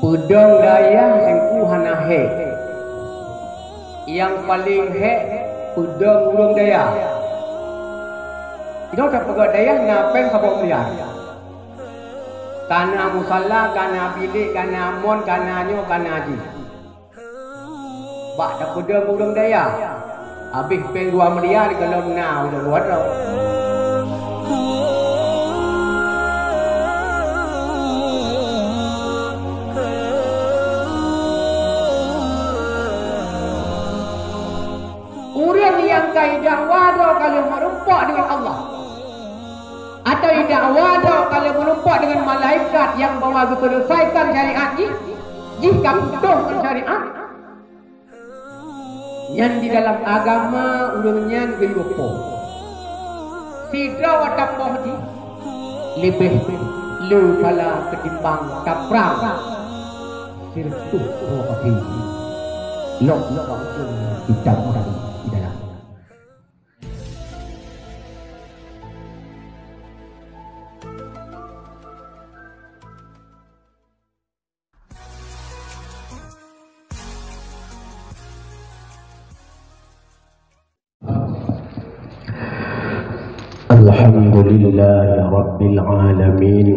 Pedang daya engku hana he. Yang paling he pedang urang daya. Itu tak pegang daya napeng kabau melihat. Kana musalla, kana bilik, kana amon, kana nyo, kana haji. Bak tak pedang urang daya. Habis peng 2 miliar kalau na udah luar tau. Orang yang kaidah wada kalau merumpak dengan Allah atau tidak wada kalau merumpak dengan malaikat yang bawa selesaikan syariat jika butuh syariat yang di dalam agama urangnya gelupo sidra watapoh di lebih lu pala ketimbang kaprang sirtuh rohafi lok kita orang di dalam. Alhamdulillah Rabbil Alamin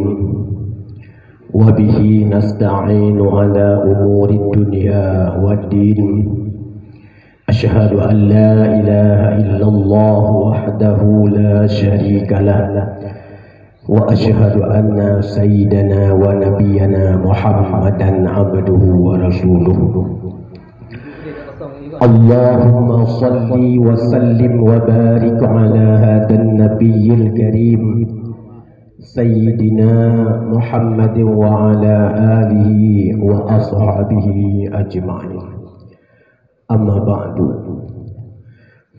Wabihi nasta'inu ala umuri dunya waddin Ashhadu an la ilaha illallah wahdahu la sharika lah Wa ashhadu anna sayyidana wa nabiyyana Muhammadan abduhu wa rasuluhu Allahumma salli wa sallim wa barik ala hadan nabiyil karim Sayyidina Muhammad wa ala alihi wa ashabihi ajma'in Amma ba'du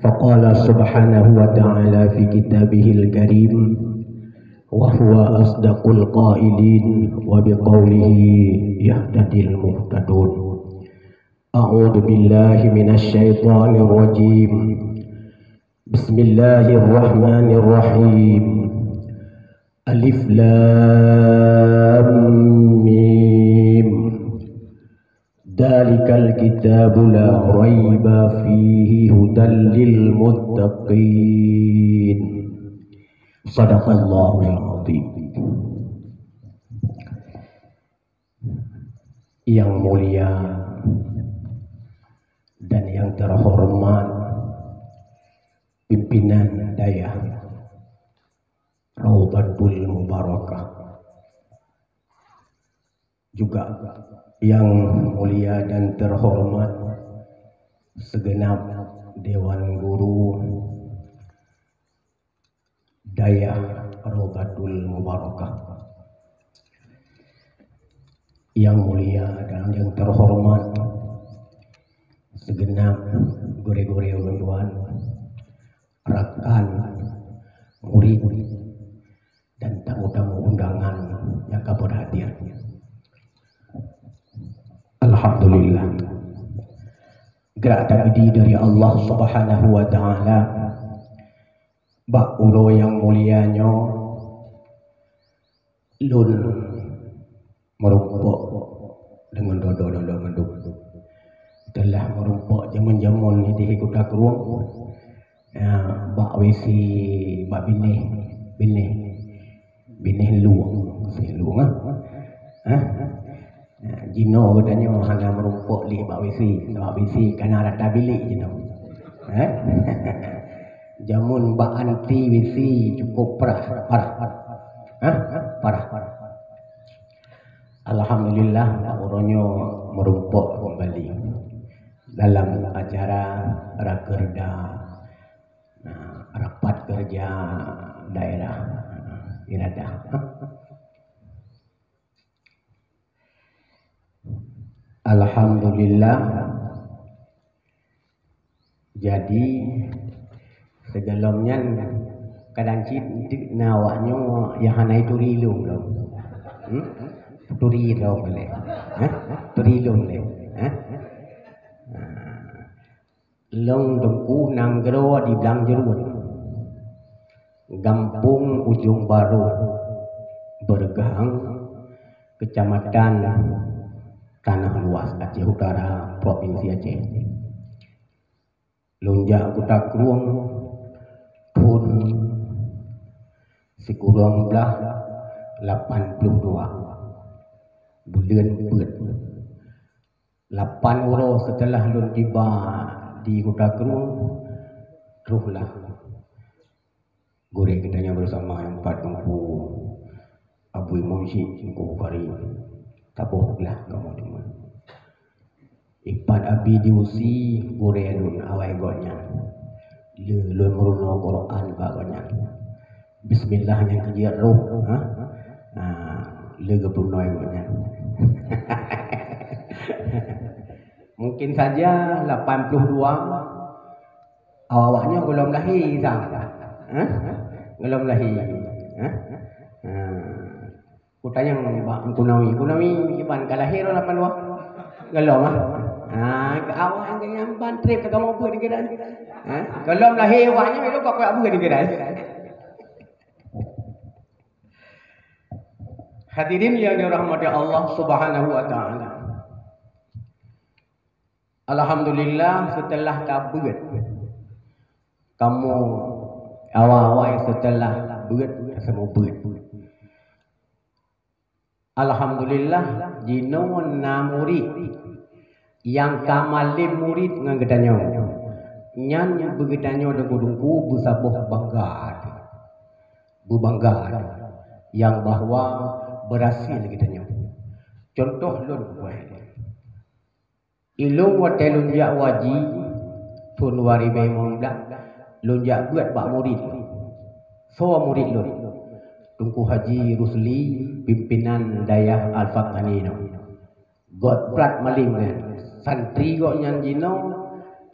Faqala subhanahu wa ta'ala fi kitabihil karim Wa huwa asdaqul qailin wa biqawlihi yahdadil muhtadun A'udhu billahi minasyaitanir rajim Bismillahirrahmanirrahim Alif Lam Mim Dalikal kitabu la raiba fihi hudan lil muttaqin Sadaqallahul azim. Yang mulia dan yang terhormat pimpinan daya Raudhatul Mubarakah, juga yang mulia dan terhormat segenap Dewan Guru Daya Raudhatul Mubarakah, yang mulia dan yang terhormat segenap gore-gore ulun-ulun, rakan, murid dan tamu-tamu undangan yang kabur hadir. Alhamdulillah, gerak tabidi dari Allah Subhanahu wa ta'ala, bak ulo yang mulianya lun merumpuk dengan dodo-dodo menduk telah merumpuk jamun-jamun ni di kuda keruang bak wisi bak binih luang si luang jino katanya hanya merumpuk li bak wisi kena rata bilik jino jamun bak anti wisi cukup parah. Alhamdulillah orangnya merumpuk kembali dalam acara rakerda rapat kerja daerah Iradah. Alhamdulillah, jadi segalanya kadang cip nawaknya yang hanai turilung loh. Turilung boleh. Turilung boleh. Long dengku nanggro di Blang Jerut, Gampung Ujung Baru, Bergang, Kecamatan tanah luas Aceh Utara, Provinsi Aceh. Lonjak Kota Keruang pun sekurang belah 82 bulan Pet. 8 orang setelah lun tiba di Kota Keruang, teruslah goreng kitanya bersama yang 4 mampu Abu Imam Syekh Engkau Bukhari. Tabuhlah kamu teman. Ipan abi diusi goreng lun awai gonya. Lun meruno Quran bagonya. Bismillah yang kejiat roh. Lega punoi gonya. Mungkin saja 82 awaknya belum lahir sang. Belum lahir. Ku tanya Kunawi iban kalahir 82. Gelom ke awak ke nyampan trip ke kamu buat di kedai. Gelom lahir awaknya itu kok buat di kedai. Hadirin yang dirahmati Allah Subhanahu wa taala. Alhamdulillah setelah kabut kamu awal-awal setelah berat semua berat. Alhamdulillah jinon na murid yang kamalim murid ngan gedanyo nyan begedanyo de gudungku busaboh bangga yang bahwa berhasil gedanyo. Contoh lun buat ilung watelun ya waji tun wari bay mondak lunjak buat bak murid so murid lun Tungku Haji Rusli pimpinan Dayah Al-Fatanino God prat malim santri kok nyanjino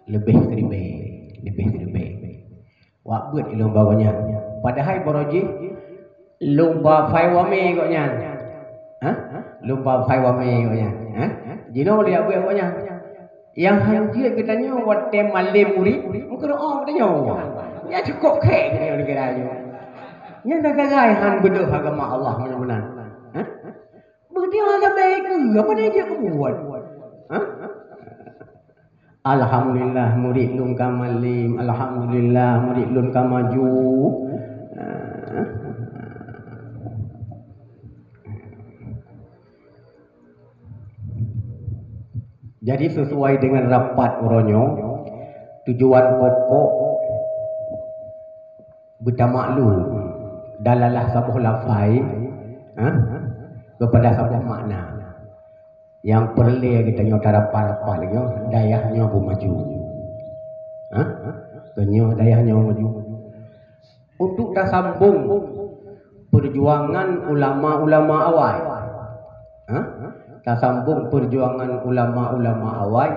lebih terbe wak buat ilung bagonya padahal boroji lumba fai wame kok nyan lumba fai wame kok nyan jino lihat buat kok nyan yang hanjir katanya wate malim murid mungkin katanya ya cukup kek ni kira aja. Nya dah gagai han bedoh agama Allah benar-benar. Begitu ada baik ke apa dia je buat? Alhamdulillah murid lun kamalim, alhamdulillah murid lun kamaju. Jadi sesuai dengan rapat uronyo, tujuan pokok bertamaklu dalalah sabuh lafai kepada sabuh makna yang perlu kita nyotara para dayahnya bu maju kenyo dayahnya maju untuk tersambung perjuangan ulama-ulama awal tersambung perjuangan ulama-ulama awal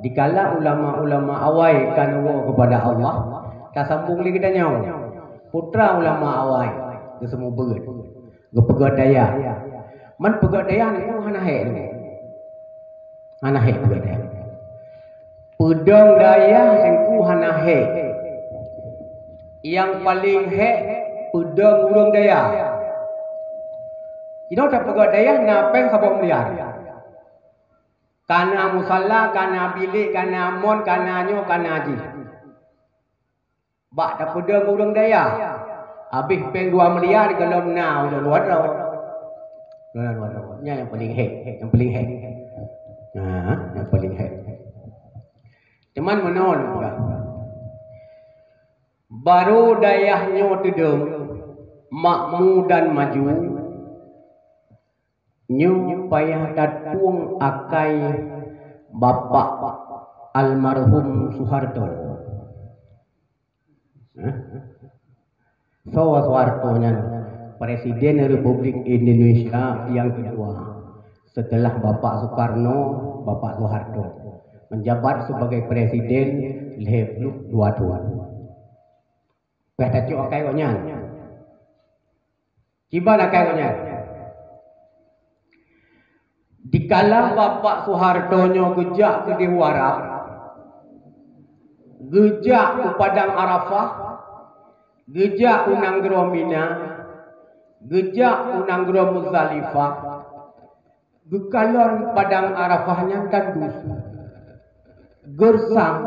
dikala ulama-ulama awal kan kepada Allah tersambung lagi kita nyawa putra ulama awal ke semua berat ke pegadaya man pegadaya ni pun hanahek ni hanahek pegadaya pedang daya engku hanahek yang paling hek pedang urang daya ino tak pegadaya napeng sabok miliar kana musalla kana bilik kana amon kana nyo kana haji bak tak pedang urang daya habis peng 2 miliar kalau na udah luar nya yang paling hek yang paling hek cuman menon baru dayahnya tedeng makmu dan maju nyu payah datung akai bapak almarhum Soeharto. Soeharto-nya Presiden Republik Indonesia yang kedua setelah Bapak Soekarno, Bapak Soeharto menjabat sebagai Presiden lebih 2 tahun. Kata cuk akai konya. Ciba akai konya. Dikala Bapak Soeharto-nya gejak ke Dewarap, gejak ke Padang Arafah, gejak unang gero Mina, gejak unang gero Muzdalifah, Gekalon padang Arafahnya tandus. Gersang.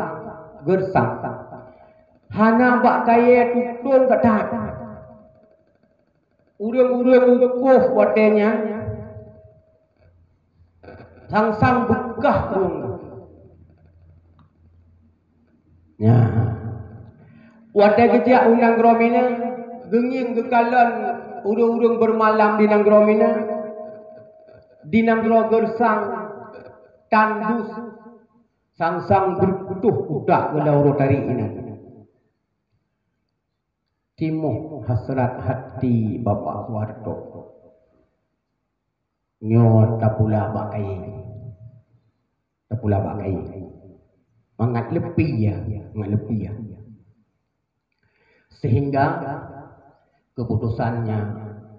Hana bak kaya tutun ketat. Urang-urang ukuh wadenya. Sang-sang bekah rung. Ya. Wadah kejak unang gromina. Genging gekalon urang-urang bermalam di nang gromina. Di nang gersang tandus. Sang-sang berkutuh udah gelauro tari ini. Timuh hasrat hati Bapak Soeharto. Nyor tapula bakai. Mangat lebih ya. Sehingga keputusannya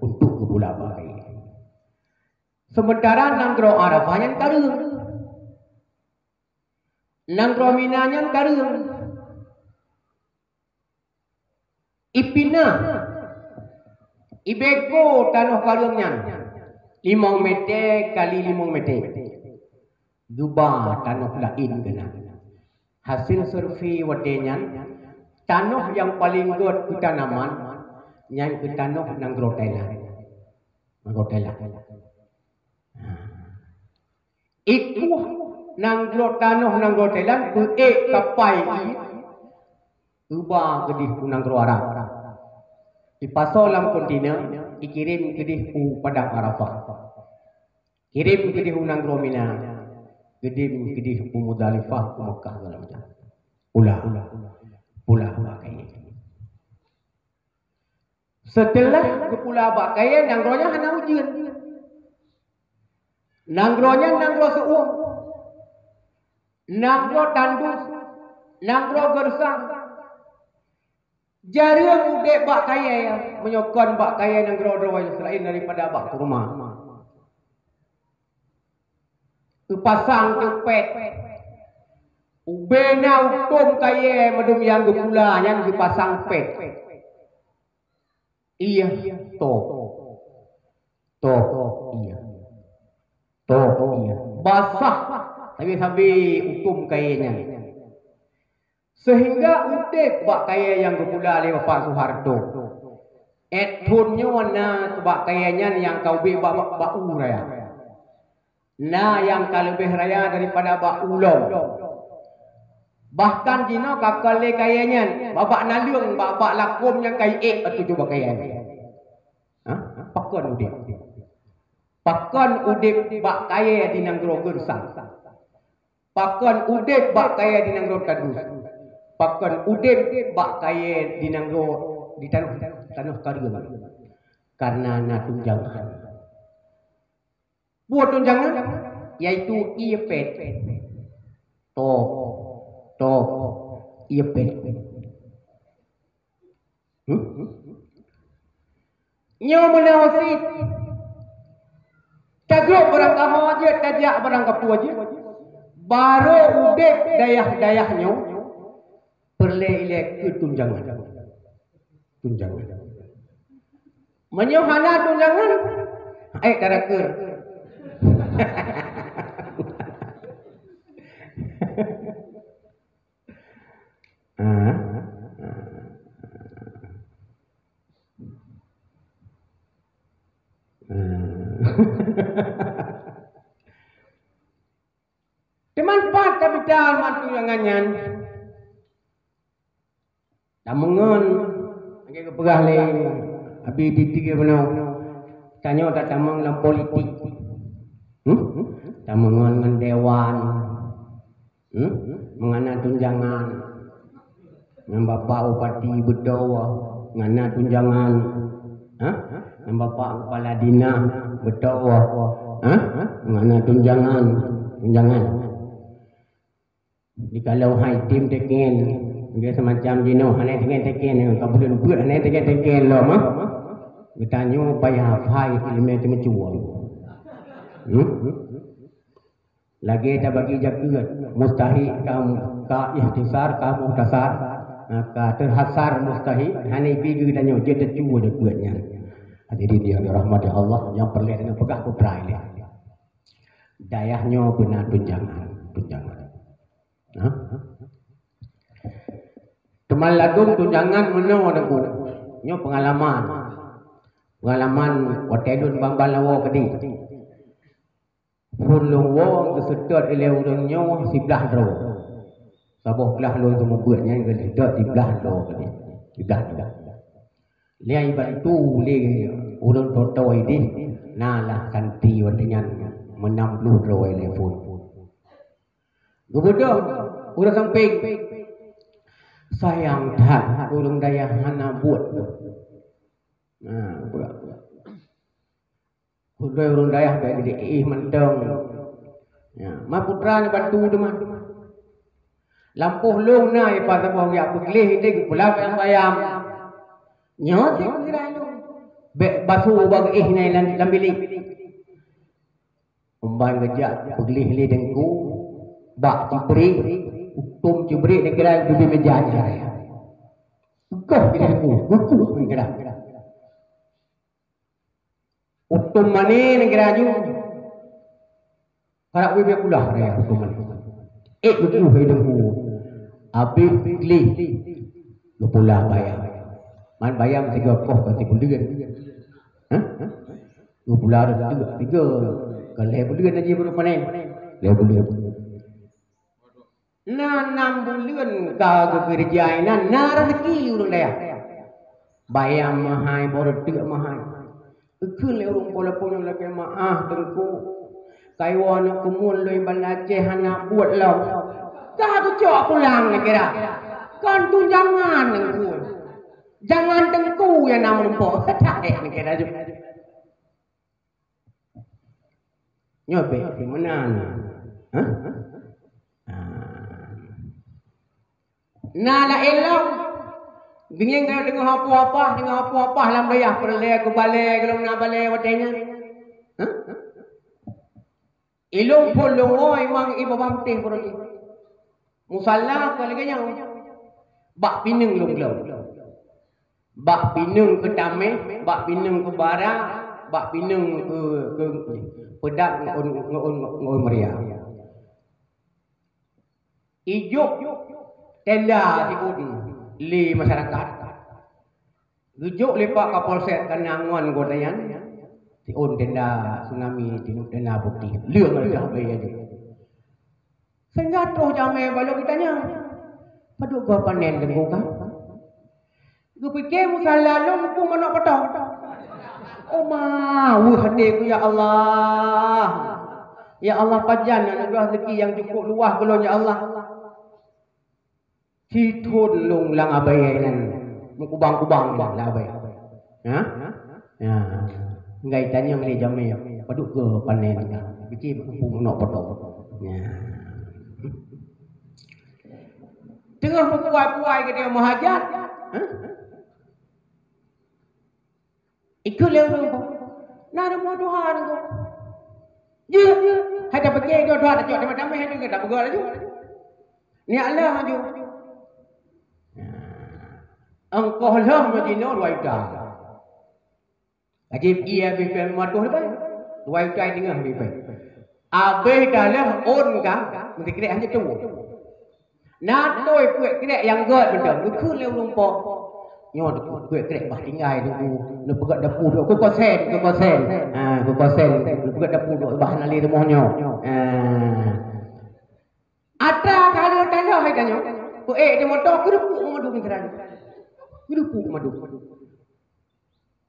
untuk kepula bakai. Sementara nanggro Arafahnya karung. Nanggro Minanya karung. Ipina Ibeko tanah karungnya 5 meter kali 5 meter. Jubah tanah lain kena. Hasil survei wadenya tanah yang paling good ke tanaman yang ke tanah nanggro Thailand. Ikuh nanggro Thailand ke kapai ubah kedih nanggro Arab. Dipasol dalam kontainer, dikirim kedih ku padang Arafah. Kirim kedih nanggro Mina. Kirim kedih ku Muzdalifah ku Mekah segala macam. Pula bakai. Setelah ke pula bakai, nanggronya hana ujian. Nanggronya nanggro seuang. Nanggro tandus. Nanggro gersang. Jarang udek bak kaya ya. Menyokon bak kaya nanggro drawanya selain daripada bak ke rumah. Pasang kepet. Ubena utum kaya medum yang gepula yang dipasang pet. Iya, iya. Basah tapi utum kayanya. Sehingga udek bak kaya yang gepula oleh Bapak Soeharto. Tunnya warna bak kayanya yang kau be bak uraya. Nah yang kalebih raya daripada bak ulong. Bahkan jino kakale kayanya babak nalung babak lakum yang kai atau coba kayanya. Pakon udip bak kaya di nanggro gersang. Pakon udip bak kaya di nanggro tadus. Pakon udip bak kaya di nanggro di tanah karung. Karena na tunjangan. Buat tunjangan yaitu iepet. Iepet. Nyo menawasit. Tagrok barang kaho aja, tajak barang kapu aja. Baru udep dayah-dayahnya perle-ilek ke tunjangan. Menyohana tunjangan. Karakter. Teman pat kapital mantu yang nganyan. Tamungan lagi kepegah le abi titik benar. Tanya tak tamang dalam politik. Tamungan dengan dewan. Mengana tunjangan. Dengan bapak upati berdoa ngana tunjangan. Dengan bapak kepala dina berdoa. Ngana tunjangan. Dikalau hai tim teken dia semacam jino hane teken kau boleh buat hane teken lo mah bertanya bayar hai ilmu itu mencuang lagi tak bagi jagat mustahil kamu ka ihtisar kamu muhtasar ka terhasar mustahil hane bigu danyo dia tercuwa jagatnya hadirin dia dirahmati Allah yang perlu dengan pegah putrai dayahnya benar tunjangan. Nah, teman ladung tunjangan mana aku? Nyo pengalaman hotelun bambal lawa kedi. Pulung wong kesedot ile urangnya sebelah ro. Sabah belah lo semua buatnya kesedot sebelah ro kedi. Sebelah. Liai bantu le urang toto ini nalah kanti wadanyan menamblu ro ile pun. Gubodoh urang samping sayang tak urang daya hana buat. Nah, buat. Udah urang daya dah jadi mentong. Ya, ma putra ni bantu teman. Lampuh long na pada bawang ya beglih ini pula bayam. Nyo sih kira lu. Basuh bag nai lambili. Umban gejak beglih li dengku. Bak cibri, utum cibri ni kira dubi meja aja. Kau kira aku kira. Utum mani ni kira ju. Karak we pulah raya utum mani. Betul hidungku. Abi kli. Lu pulah bayam. Man bayam 3 koh ganti bulan. Lu pulah dah 3. Kalau bulan aja baru panen. Bulan. Na 6 bulan kau kerja ini na rezeki urang daya. Bayam mahai baru 3 mahai. Ikut le urang pola punya lagi maah dengku. Kaiwan kumul loi balace hana buat lau. Kau tu cok pulang ni kira. Kan tu jangan dengku. Jangan dengku yang nama rumpok. Tak ni kira je. Nyobe di mana? Hah? Nala elok dingin kau dengar apa-apa lam daya perle aku balik kalau nak balik wadanya. Ilung pulung memang ibu bamtih pergi. Musalla kalau ganya bak pineng long. Bak pineng ke Damai, bak pineng ke Barat, bak pineng ke Pedak ngon Meriah. Ijuk tenda sikut li masyarakat. Gujuk lepak Kapolsek Kanangon godayan. Tiun tenda tsunami tenda bukti. Leung ada bayar je. Sehingga terus jamai balu kitanya. Padu gua panen dengan gua. Gua fikir musalla lumpu mana petang. Oh mau hati ku ya Allah. Ya Allah pajan yang rezeki yang cukup luas belum ya Allah. Hitun lung lang abay nan mukubang-kubang lah abay. Ha? Ya. Ngai tanya ngeli jamai. Paduk ke panen ka. Bici pung nak potong. Ya. Tengah puai-puai ke dia mahajat. Ha? Ikut lewat tu. Nak mau doa tu. Ya. Ada pergi doa tak jauh damai ada ke tak bergerak tu. Ni Allah tu. Engkau lah majinor waita. Ajib ia bifel matuh lepas. Waita dengan bifel. Abe dalah on ka, mesti kira hanya tu. Natoi kuat kira yang god betul. Ku leu lumpok. Nyo kuat kira bah tinggai tu. Nu pegat dapur tu. Ku kosen. Ku kosen. Nu pegat dapur tu bah nali rumahnya. Atra kalau tanya hai kanyo. Ku dia motor ku dupuk madu ni kerana. Dupuk madu.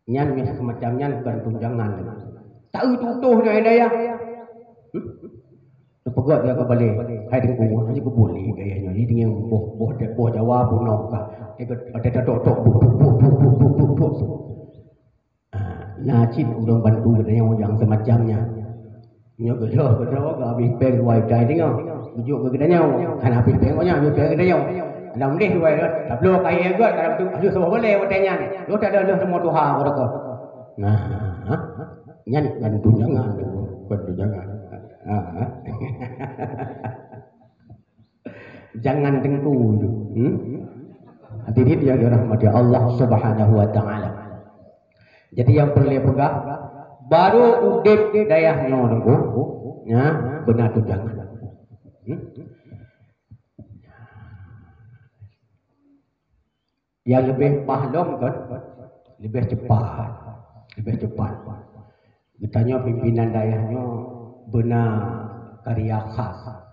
Nyan semacam nyan bukan tunjangan. Tahu tutuh dia daya. Pegat dia ke balik. Hai dengku hanya ku boleh gayanya. Ini dia boh Jawa punok ka. Ada tok buk. Nacin udang bantu yang semacamnya. Nyo gedo ga habis peng wai dai dengar. Bujuk ke gedanya. Kan habis peng nya habis peng gedanya. Dalam ni wai tak perlu kai agak dalam tu. Aduh semua boleh watanya ni. Lu tak ada semua Tuhan mereka. Nah, nyan kan tunjangan tu. Tunjangan. Jangan dengku tu. Hadirin yang dirahmati Allah Subhanahu wa taala. Jadi yang perlu pegang baru udip dayahnya dengku. Ya, benar tunjangan. Yang lebih pahlom kan, lebih cepat. Ditanya pimpinan daerahnya benar karya khas.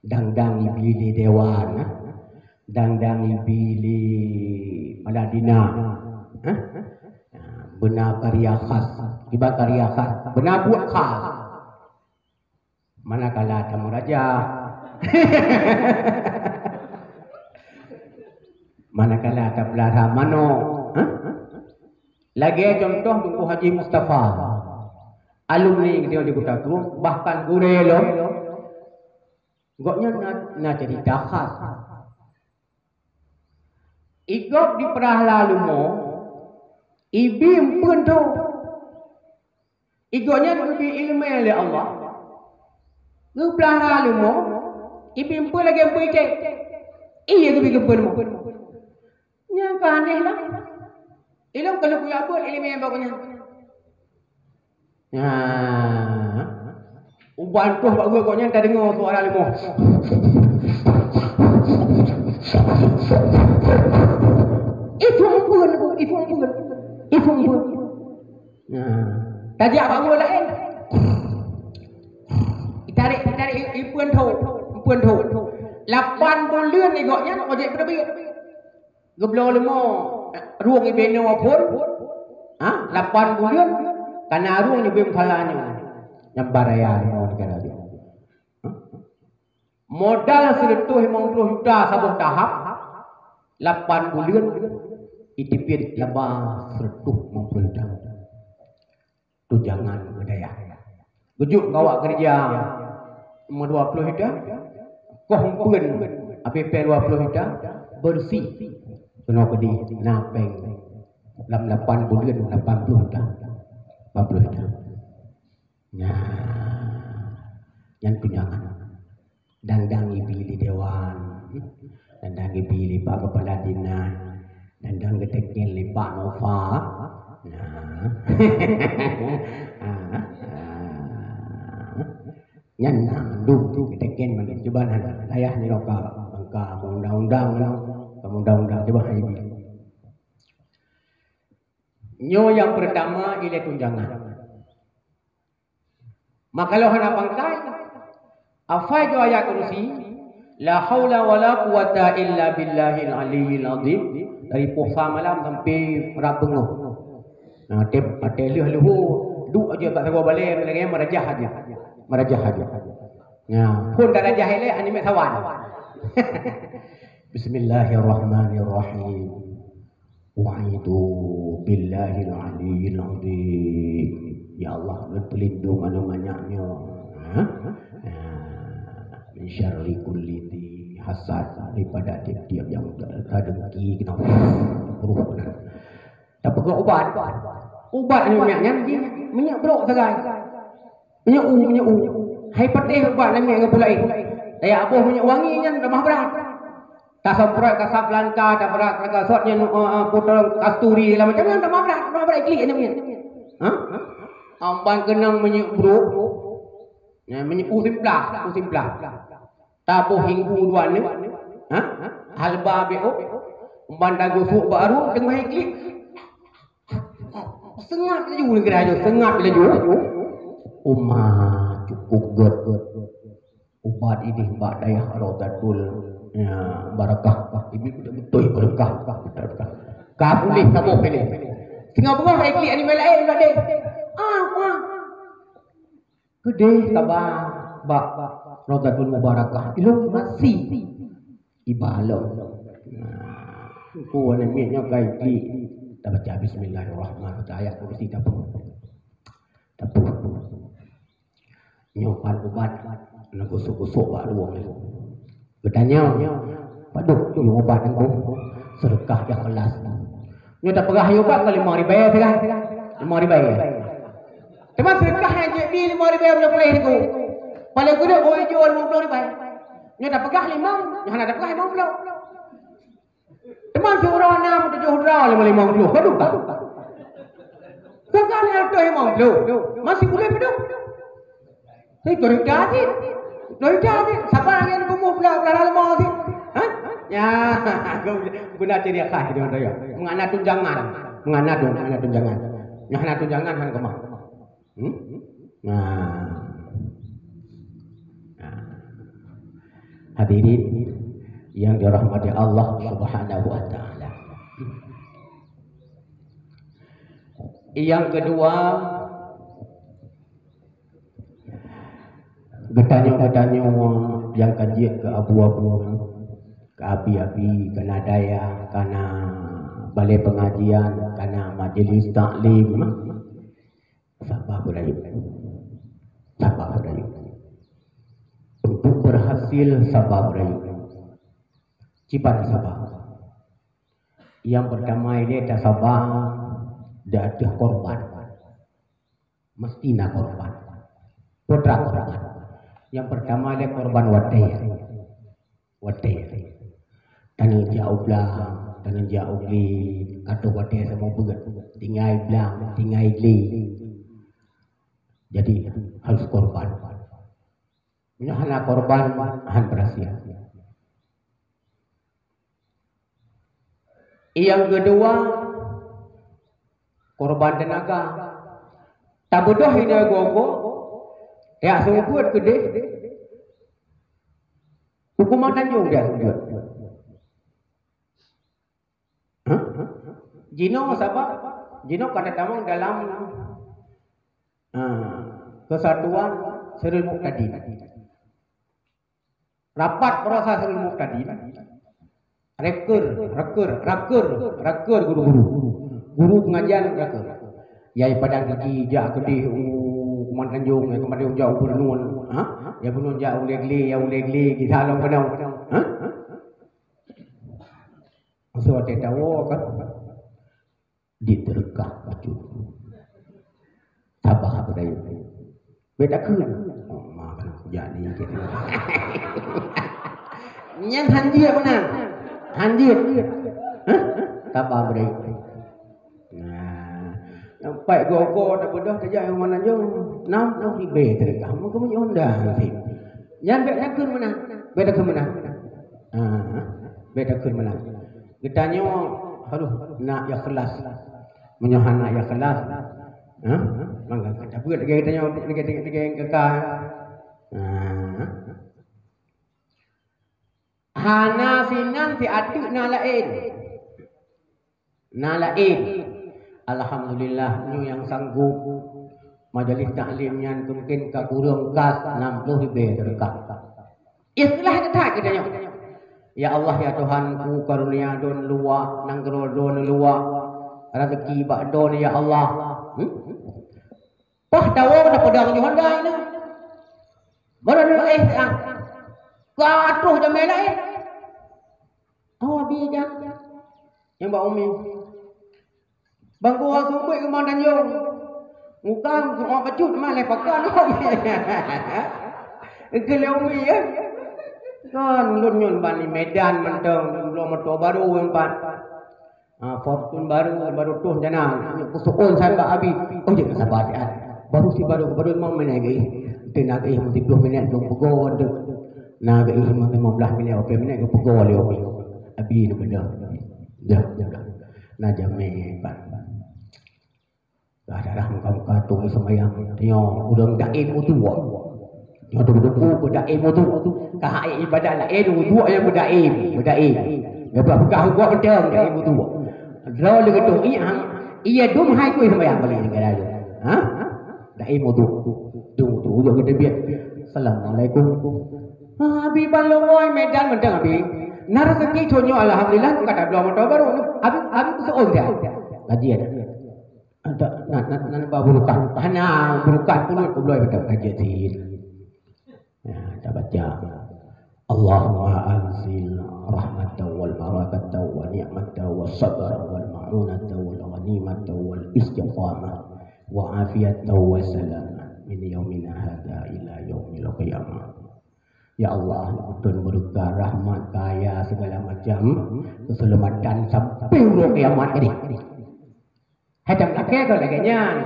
Dang-dang ibili dewan, dang-dang ibili Madinah. Benar karya khas, tiba karya khas, benar buat khas. Manakala tamu raja, manakala tablara mano, lagi contoh Tunku Haji Mustafa, alumni dia di Kota Tua, bahkan gurelo, goknya nak jadi khas. Igok di perah lalu mo, ibim pun tu, igoknya lebih ilmu oleh Allah. Ngepelah lalu mo, ibim pun lagi bercek, iya lebih kebun mo. Yang aneh lah. Ilmu kalau punya apa, ilmu yang bagusnya. Uban tu bagus goknya tak dengar suara ilmu. Itu pun. Tajak bagus lain. Tarik ipun tu. 8 bulan ni goknya nak ojek berbit. Geblo lemo ruang ibene wapun. 8 bulan karena ruang ibem falanya. Nyambaraya lemo negara dia. Modal 150 juta sabah tahap 8 bulan itipir labah 150 juta. Tunjangan budaya. Gujuk kawak kerja 20 juta. Koh pun APP 20 juta bersih. Kena pedi napeng dalam 8 bulan 80 juta. 40 juta. Yang tunjangan. Dandang ibili dewan, dandang ibili Pak Kepala Dinas, dandang ketekin li Pak Nova. Nyan mandum tu ketekin mana coba nana ayah ni roka bangka undang-undang coba hai bi. Nyo yang pertama ile tunjangan. Maka kalau hendak bangkai apa jo ayat kursi la haula wala quwata illa billahil aliyil azim dari puasa malam sampai rabengoh. Nah tep atelih luhu duk aja kat sawa balik lagi merajah aja. Nah, pun tak rajah ile anime sawan. Bismillahirrahmanirrahim. Wa'idhu billahil aliyil azim. Ya Allah, berpelindung anu banyaknya. Min syarri kulli hasad, daripada tiap-tiap yang tak dengki kena ruh benar. Tak perlu ubat ni minyak berok sagai. Minyak u. Hai patih ubat ni minyak pulai. Daya abuh minyak wangi nya dah berat. Kasaprat Kasablanca, tak berat kasotnya putar kasturi lah macam mana dah berat klik ni minyak. Amban kenang minyak berok. Minyak u simplah. Tabuh hinggu dua ni. Halba beo. Umban dah gosok baru tengah klik. Sengap laju negara jo, Umat cukup god. Ubat ini mbak daya rodatul. Barakah. Ibu betul berkah. Kabulih kamu pilih. Singapura baik klik animal lain dah deh. Gede kabar. Bak rodatul mubarakah. Ilmu masih ibalah. Ku namanya baik klik. Tak baca bismillahirrahmanirrahim ayat kursi tapu nyopan ubat nak gosok-gosok bak luang ni bertanya paduk yang ubat aku sedekah yang kelas nyo tak pegah ubat ke 5,000 bayar sekarang 5,000 bayar teman sedekah yang jadi 5,000 bayar boleh aku paling gede boleh jual 50,000 bayar nyo tak pegah 5 nyo nak pegah 50. Teman seorang 6-7 dah 50. Kau lupa? Sekarang ada 50. Masih boleh peduk. Dah sih. Sabar yang bumuh pula lama sih. Ha? Ya, guna ciri khas dia orang ya. Mengana tunjangan. Mengana tunjangan. Mengana tunjangan kan kemah. Nah. Hadirin yang dirahmati Allah Subhanahu wa taala. Yang kedua, getanyo yang kaji ke abu-abu, ke api-api, ke nadaya, karena balai pengajian, karena majlis taklim. Sabar berayu. Untuk berhasil sabar berayu. Cipat sabar. Yang pertama ini ada sabar, dah ada korban. Mesti nak korban. Putra korban. Yang pertama adalah korban wadah. Tanah jauh belang, tanah jauh li, atau wadah semua berat. Tinggal belang, tinggal li. Jadi harus korban. Hanya korban, han berhasil. Yang kedua, korban tenaga. Tak bodoh ini gogo. Ya, semua buat gede. Hukuman Tanjung dia buat. Jino sabab, Jino kata tamang dalam kesatuan Sirul Muqtadin. Rapat proses Sirul Muqtadin. Raker guru pengajian raker. Ya pada gigi jak gede Kuman Tanjung yang kemarin jauh bernun, ya bernun jauh legli kita long kenal, Masuk ada tahu kan, diterkah baju, tabah berdaya, beda kun, makan jadi kita, yang hanjir mana, hanjir, tabah berdaya. Nampak gogo tak bodoh saja yang mana jong nam ribe terkah mungkin punya undang sih yang beda kun mana beda kun mana kitanya harus nak ikhlas menyohan nak ikhlas mangga kata buat kitanya yang kekal hana sinan si adik nalain Alhamdulillah ni yang sanggup majlis taklimnya mungkin ka kurang kas 60 lebih terdekat. Ikhlas kita kitanya. Ya Allah ya Tuhanku karunia don luak nang don luak rezeki bak don ya Allah. Pah tahu dah pedang di Honda ini. Mana dia ka atuh jam lain. Oh dia yang Mbak Umi. Bangku sumpah ke mana Tanjung. Ngukam ke orang pecut mana pakai nom. Kalau Umi ya. Kan lunyon bani Medan mentang belum motor baru empat. Fortune baru tuh jana. Kusuun saya Mbak Abi. Oh jangan sabar ya. Baru mau menaiki. Tenaga mesti 20 minit belum pegol dah. Naga 15 minit ke pegol le Umi. Abi ni benda. Dah. Nah jamai Pak. Ada muka-muka tu semayang. Tengok udang daim tu. Tengok tu berdaim tu. Kahai ibadat lain tu yang berdaim. Dia pegang buat pedang daim tu. Draw lagi tu ia dum hai ku semayang balik negara tu. Daim tu. Tu udang kita biar. Assalamualaikum. Abi baloi Medan mentang abi. Narasaki conyo alhamdulillah kata belum motor baru. Abi seorang dia. Kajian. Ada nak burukan. Hanya burukan pulut boleh betul kajian sihir. Ya, kita baca. Allahumma anzil rahmatan wal barakatan wa ni'matan was sabra wal ma'unata wal ghanimata wal istiqamah wa afiyatan wa salamah min yaumina hadza ila yaumil qiyamah. Ya Allah, betul berkah rahmat kaya segala macam keselamatan sampai huruf kiamat ini. Hadam laki tu lagi nyan.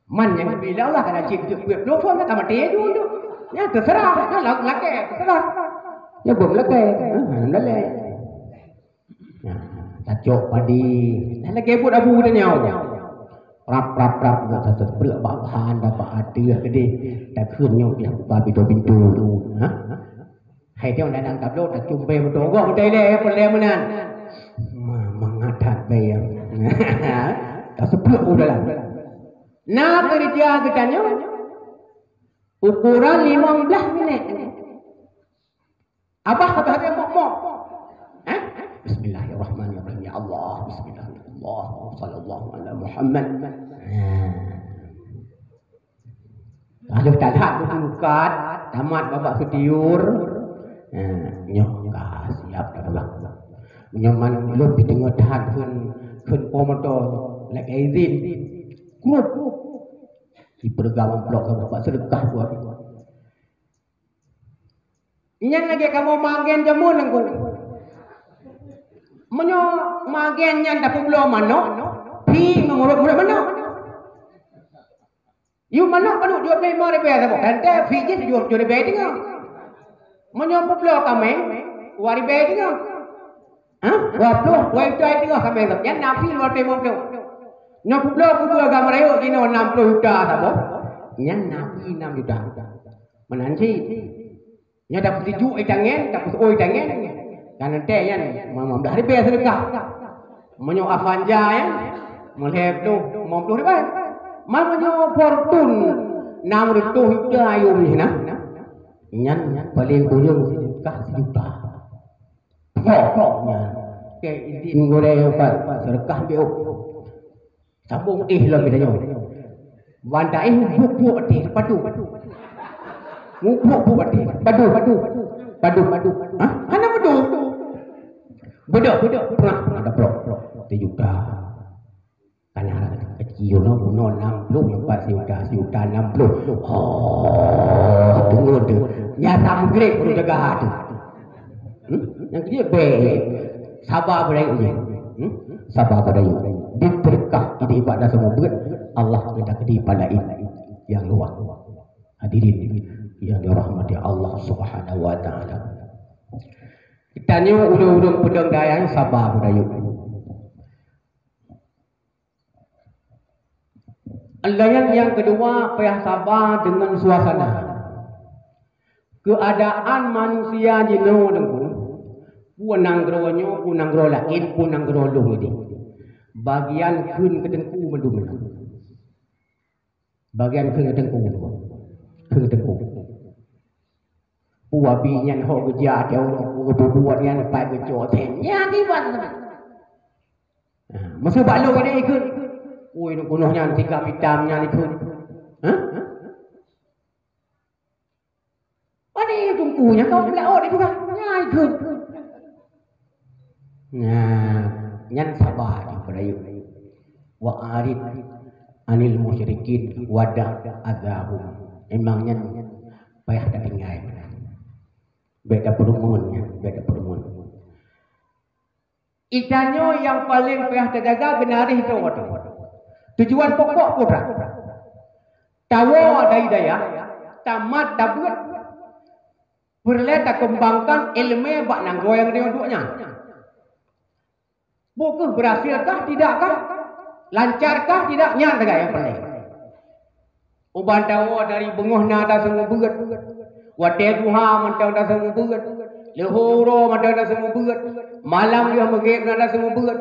Man yang bila Allah kena cik buat lo pun tak mati dulu. Ya terserah, dah laki terserah. Ya belum laki, dah le. Cacok padi, dah lagi buat abu dah nyau. Rap dah satu berak bahan dapat ada gede. Dah kenyau dia buka pintu tu. Hai dia nak nangkap lo, tak jumpa betul gak betul le, boleh menan. Mengadat bayam. Tak sebelum udah lah. Nak kerja katanya ukuran 15 minit. Abah kata dia mok. Bismillahirrahmanirrahim. Ya Allah, bismillahirrahmanirrahim. Sallallahu ala Muhammad. Kalau tak lihat bukan tamat babak setiur. Nyoh siap dah pula. Nyaman lebih tengah tahan kun pomotor like izin. Grup di pergaman blok sama Pak sedekah buat. Inyan lagi kamu magen jamun aku. Menyo magen nyan dapat belum mano? Pi mengurut mana? You mana kalau jual beli mari bayar tak? Ente fee jual bayar tengah. Menyo belum kami wari bayar tengah. Waplo, wai tai tengah kami tak? Yang nafi luar tengok tu. Nak pulau kudu agama rayo kini 60 juta sabo. Yang nabi 6 juta. Menanci. Nya dapat 7 tangan, dapat 8 tangan. Kan ente yan, mam dah ribe sedekah. Menyo afanja yan. Melhep tu 50 ribu. Mam menyo fortun 600 juta ayum ni nah. Nyan paling kurang sedekah 1 juta. Pokoknya ke izin gore Pak sedekah bio. Sambung lah kita nyo. Wandai buk ati padu. Buk ati padu. Ana padu. Bodoh. Pernah ada pro. 1 juta. Kan anak kecil no 60 yang 4 juta 60. Oh, tunggu tu. Nyata mgrek perlu jaga hati. Yang dia baik. Sabar berayu. Sabar berayu. Diberkah ini ibadah semua berat. Allah tidak dipalain yang luar. Hadirin yang dirahmati Allah Subhanahu wa taala. Kita ni urung-urung pedang daya sabar berayu. Alayan yang kedua payah sabar dengan suasana. Keadaan manusia jino dengku. Punang gronyo, punang grolain, punang grolung ini. Bagian kun kedengku mendum. Bagian kun kedengku. Puabi nyan ho kerja dia orang buat yang pai kerja tennya kibat. Masa balok ini ikut. Oi nak gunahnya 3 pitamnya ikut. Pani tungkunya kau belak itu kan. Ya ikut. Nyan sabar berayu. Wa arid anil musyrikin wada azahum. Emangnya payah dah tinggal. Beda perumun. Ikannya yang paling payah terjaga benar itu waktu. Tujuan pokok pura. Tawa dari daya, tamat dapat. Perlu tak kembangkan ilmu bak nang goyang dia duknya. Bukan berhasilkah tidakkah? Lancarkah tidak? Nyata yang paling. Uban tawa dari bengoh nada semua berat. Wadai duha mentang dah semua berat. Lehoro mentang dah semua berat. Malam dia megep nada semua berat.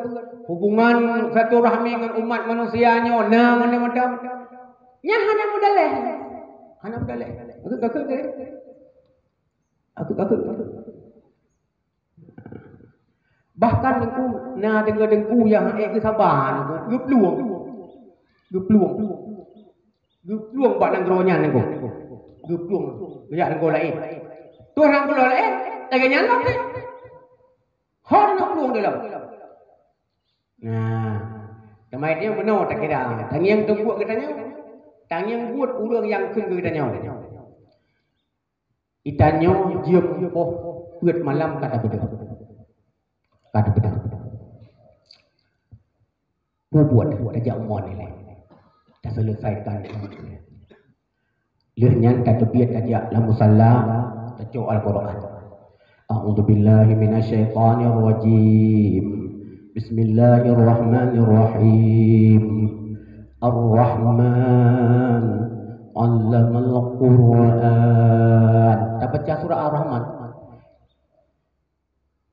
Hubungan satu rahmi dengan umat manusianya mana macam. Nya hanya mudaleh. Aku. Bahkan aku na dengku yang ke sabar gepeluang bak nang gronyan aku. Gepeluang ya nang lain. Tu orang gula lain lagi nyalak ke. Hor nak peluang dalam. Nah, temai dia benar tak kira. Tang yang tu buat katanya. Tang yang buat orang yang kun katanya. Itanyo jiep buat malam kata betul. Kata betul. Buat kerja umon ni lah. Dah selesaikan. Lehnya tadbir tajak la musalla tajuk al-Quran. A'udzu billahi minasyaitonir rajim. Bismillahirrahmanirrahim. Ar-Rahman 'allamal Qur'an. Tak baca surah Ar-Rahman.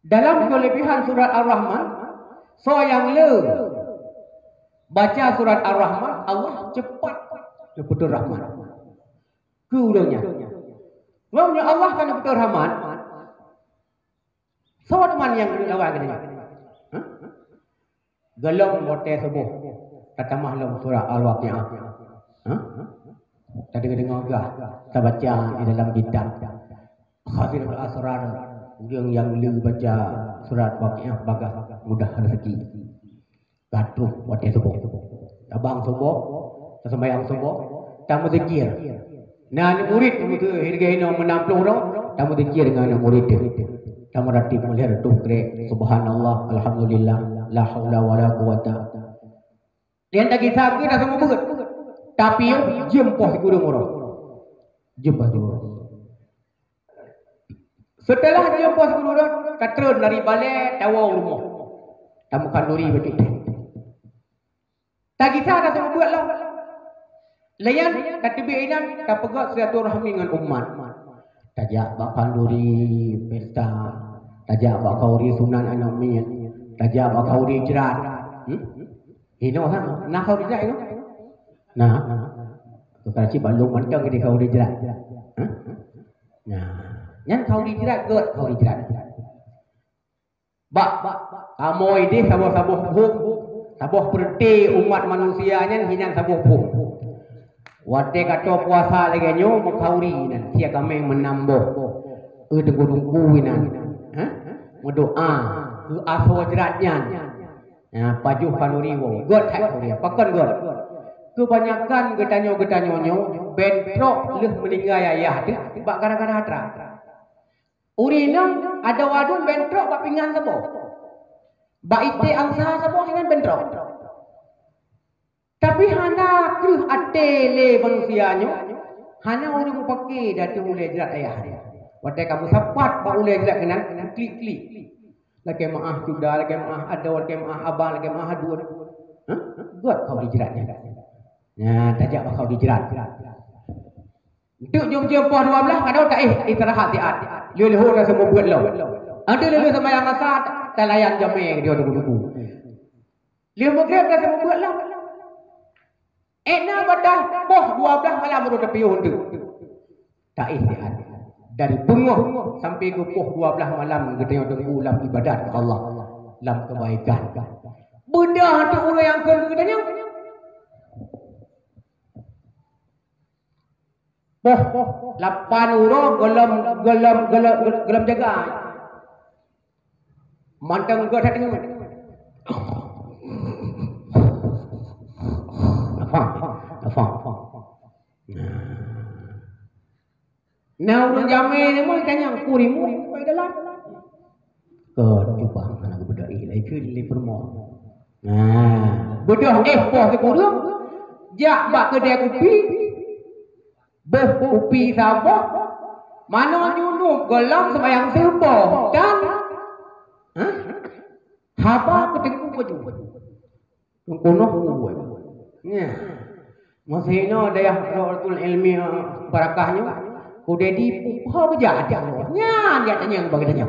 Dalam kelebihan surat Ar-Rahman, so yang le baca surat Ar-Rahman, Allah cepat betul Rahman. Keudahnya. Sebabnya Allah kan betul Rahman. So teman yang lawan katanya. Gelom bote subuh. Kata mahlum surah Al-Waqi'ah. Tadi dengar gah. Kita baca di dalam kitab Khazinatul Asrar. Yang lu baca surat Waqi'ah bagas mudah rezeki. Gatruh bote subuh. Abang subuh, sembahyang subuh, tamu zikir. Nah, murid itu hirga menampung orang, tamu zikir dengan murid dia. Tamu ratib melihat tu kre subhanallah alhamdulillah la haula wala quwata. Dia tak kisah ke dah semua berat. Tapi jemput si guru orang. Jemput guru. Setelah jemput si guru orang, katron dari balik tawa rumah. Tamu kanduri betul. Tak kisah dah semua buat lah. Layan katibik inan tak pegat silaturahmi dengan umat. Tajak bakal duri pesta, tajak bakal duri sunan anamin, tajak bakal duri jerat. Ino kan, nak kau jerat itu? Nah, kalau cik balung mantang ke kau duri jerat. Nah, yang kau duri jerat, god kau duri jerat. Bak, kamu ini sabuh-sabuh buk, sabuh berti umat manusianya hinan sabuh buk. Wate kata puasa lagi nyo makauri nan sia kami menambah dengku nan berdoa ke aso jeratnya paju kanuri wo god tak kanuri pakan god kebanyakan getanyo bentrok leh meninggal ayah dia bak gara-gara hatra urina ada wadun bentrok bak pinggan sabo bak ite angsa sabo dengan bentrok. Tapi hana ke atele manusianya, hana orang pakai dati ulai jerat ayah dia. Wadai kamu sapat pak ulai jerat kenan klik. Lagi maaf sudah, lagi maaf ada, lagi maaf abang, lagi maaf dua. Buat kau dijeratnya. Nah, tajak kau dijerat. Untuk jom-jom puan 12 kadang tak istirahat tiat. Luluh dah semua buat lo. Ada luluh sama yang asat, tak layan jamai dia tunggu. Luluh maghrib dah semua buat lo. Ena badah boh 12 malam baru tepi hundu. Tak istiad. Dari penguh sampai ke poh 12 malam kita tunggu dalam ibadat ke Allah, dalam kebaikan. Bedah tu orang yang kena katanya. Poh 8 orang gelam jaga. Mantang gua tak dengar. Nah, orang jamai ni mau tanya kurimu apa dalam? Coba anak budak ini lagi permo. Nah, budak poh ke kurung. Jak bak kedai kopi. Beh kopi sabah. Mana nyunuh gelam sembayang subuh dan haba ketengku baju. Tungkunoh buat. Nya. Masihno daya rasul ilmi barakahnya. Udah di puha beja ada. Nya dia tanya bagi tanya.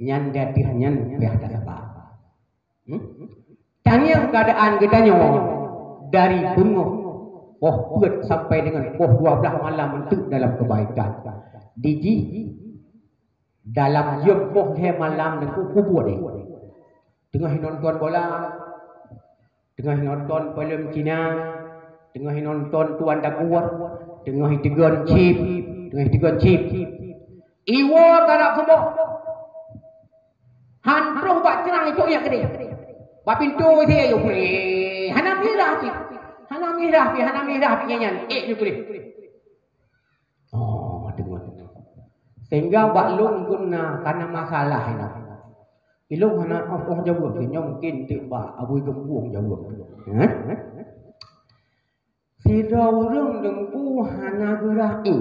Nyan dia nyan pihak apa? Tanya keadaan kita dari bunga buat sampai dengan 12 malam untuk dalam kebaikan. Diji dalam jam malam dengan kubur dia. Tengah nonton bola, tengah nonton film Cina, tengah nonton Tuan Daguar, tengah tegon chip. Iwa karak semua. Hanpruh bak cerang itu yang gede. Bak pintu saya yo boleh. Hana mirah nyan. Yo boleh. Oh, dengar. Sehingga bak lung guna karena masalah ini. Ilung anak orang Jawa ke mungkin tiba abui gembuang Jawa. Si daurung dengku hana gerai.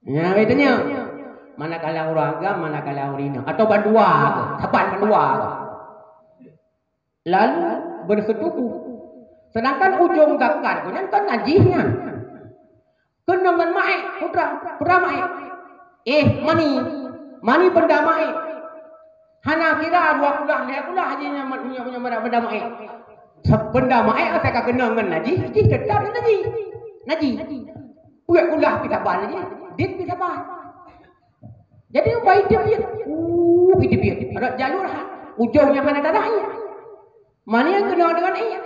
Ya betulnya. Manakala uraga, manakala urina atau bandua ke, tapan bandua ke. Lalu bersetubuh. Sedangkan ujung gakar ko kan najihnya. Kenangan mae putra mae. Mani benda mae. Hana kira dua kulah leh kulah hajinya punya benda mae. Benda mae asa ka kenangan najih tetap najih. Puak kulah pitaban najih. Dit pitaban. Jadi baik dia. Dia. Ada jalur ujungnya mana tanahnya. Mana yang kenal dengan ia.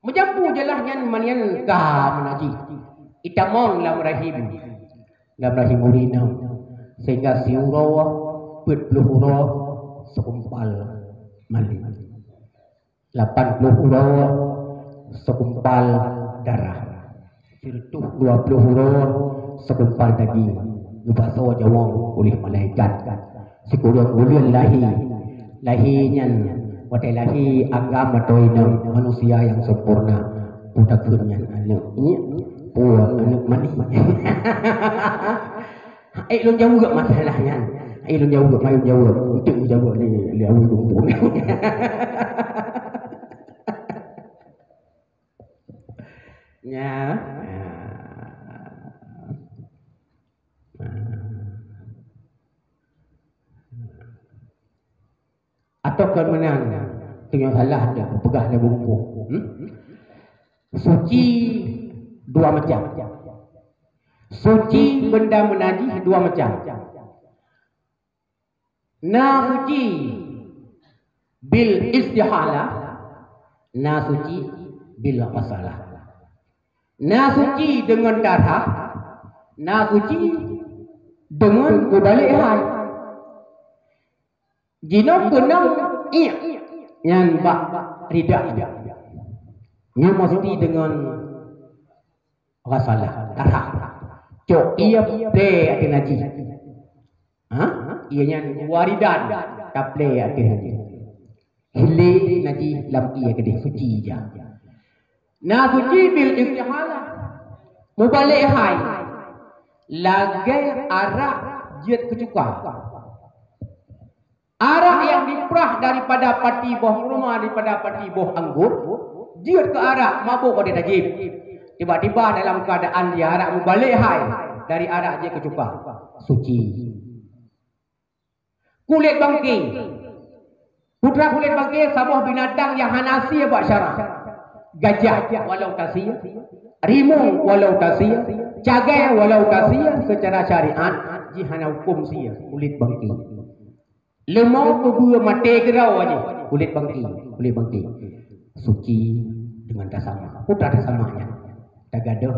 Menjampu jelahnya manian ka menaji. Itamong lam rahim. Lam rahim urina. Sehingga siurawa putluh urawa sekumpal mali. 80 urawa sekumpal darah. Sirtuh 20 urawa sekumpal daging. Nubaso jawang oleh malaikat. Sikurang ulun lahinya wadai lahi agama toina manusia yang sempurna. Budakunnya anak anak mani. Lu jauh gak masalahnya. Lu jauh gak main jauh. Untuk jauh li awu dumpung. Ya. Atau kemenang dengan salah dia pegah dia bumbung. Suci dua macam. Suci benda menajis dua macam. Na suci bil istihalah, na suci bil qasalah. Na suci dengan darah, na suci dengan berbalik hal. Jino kenang iya yang bak ridak nya mesti dengan qasalah darah. Cok iya ple ati naji. Ianya waridan taple ati naji. Hile naji lam iya gede suci ja. Na suci bil istihalah. Mubalik hai. Lagai arak jet kecuka. Arak yang diperah daripada pati buah kurma, daripada pati buah anggur, jiut ke arak mabuk pada najib. Tiba-tiba dalam keadaan dia arak membalik hai dari arak dia kecuka. Suci. Kulit bangkai. Putra kulit bangkai sebuah binatang yang hanasi buat syarat. Gajah walau tasiyah, rimau walau tasiyah, cagai walau tasiyah secara syariat jihana hukum sia kulit bangkai. Lemau kubur mati gerau aja kulit bangkai, suci dengan dasama. Putra dasamanya tagadoh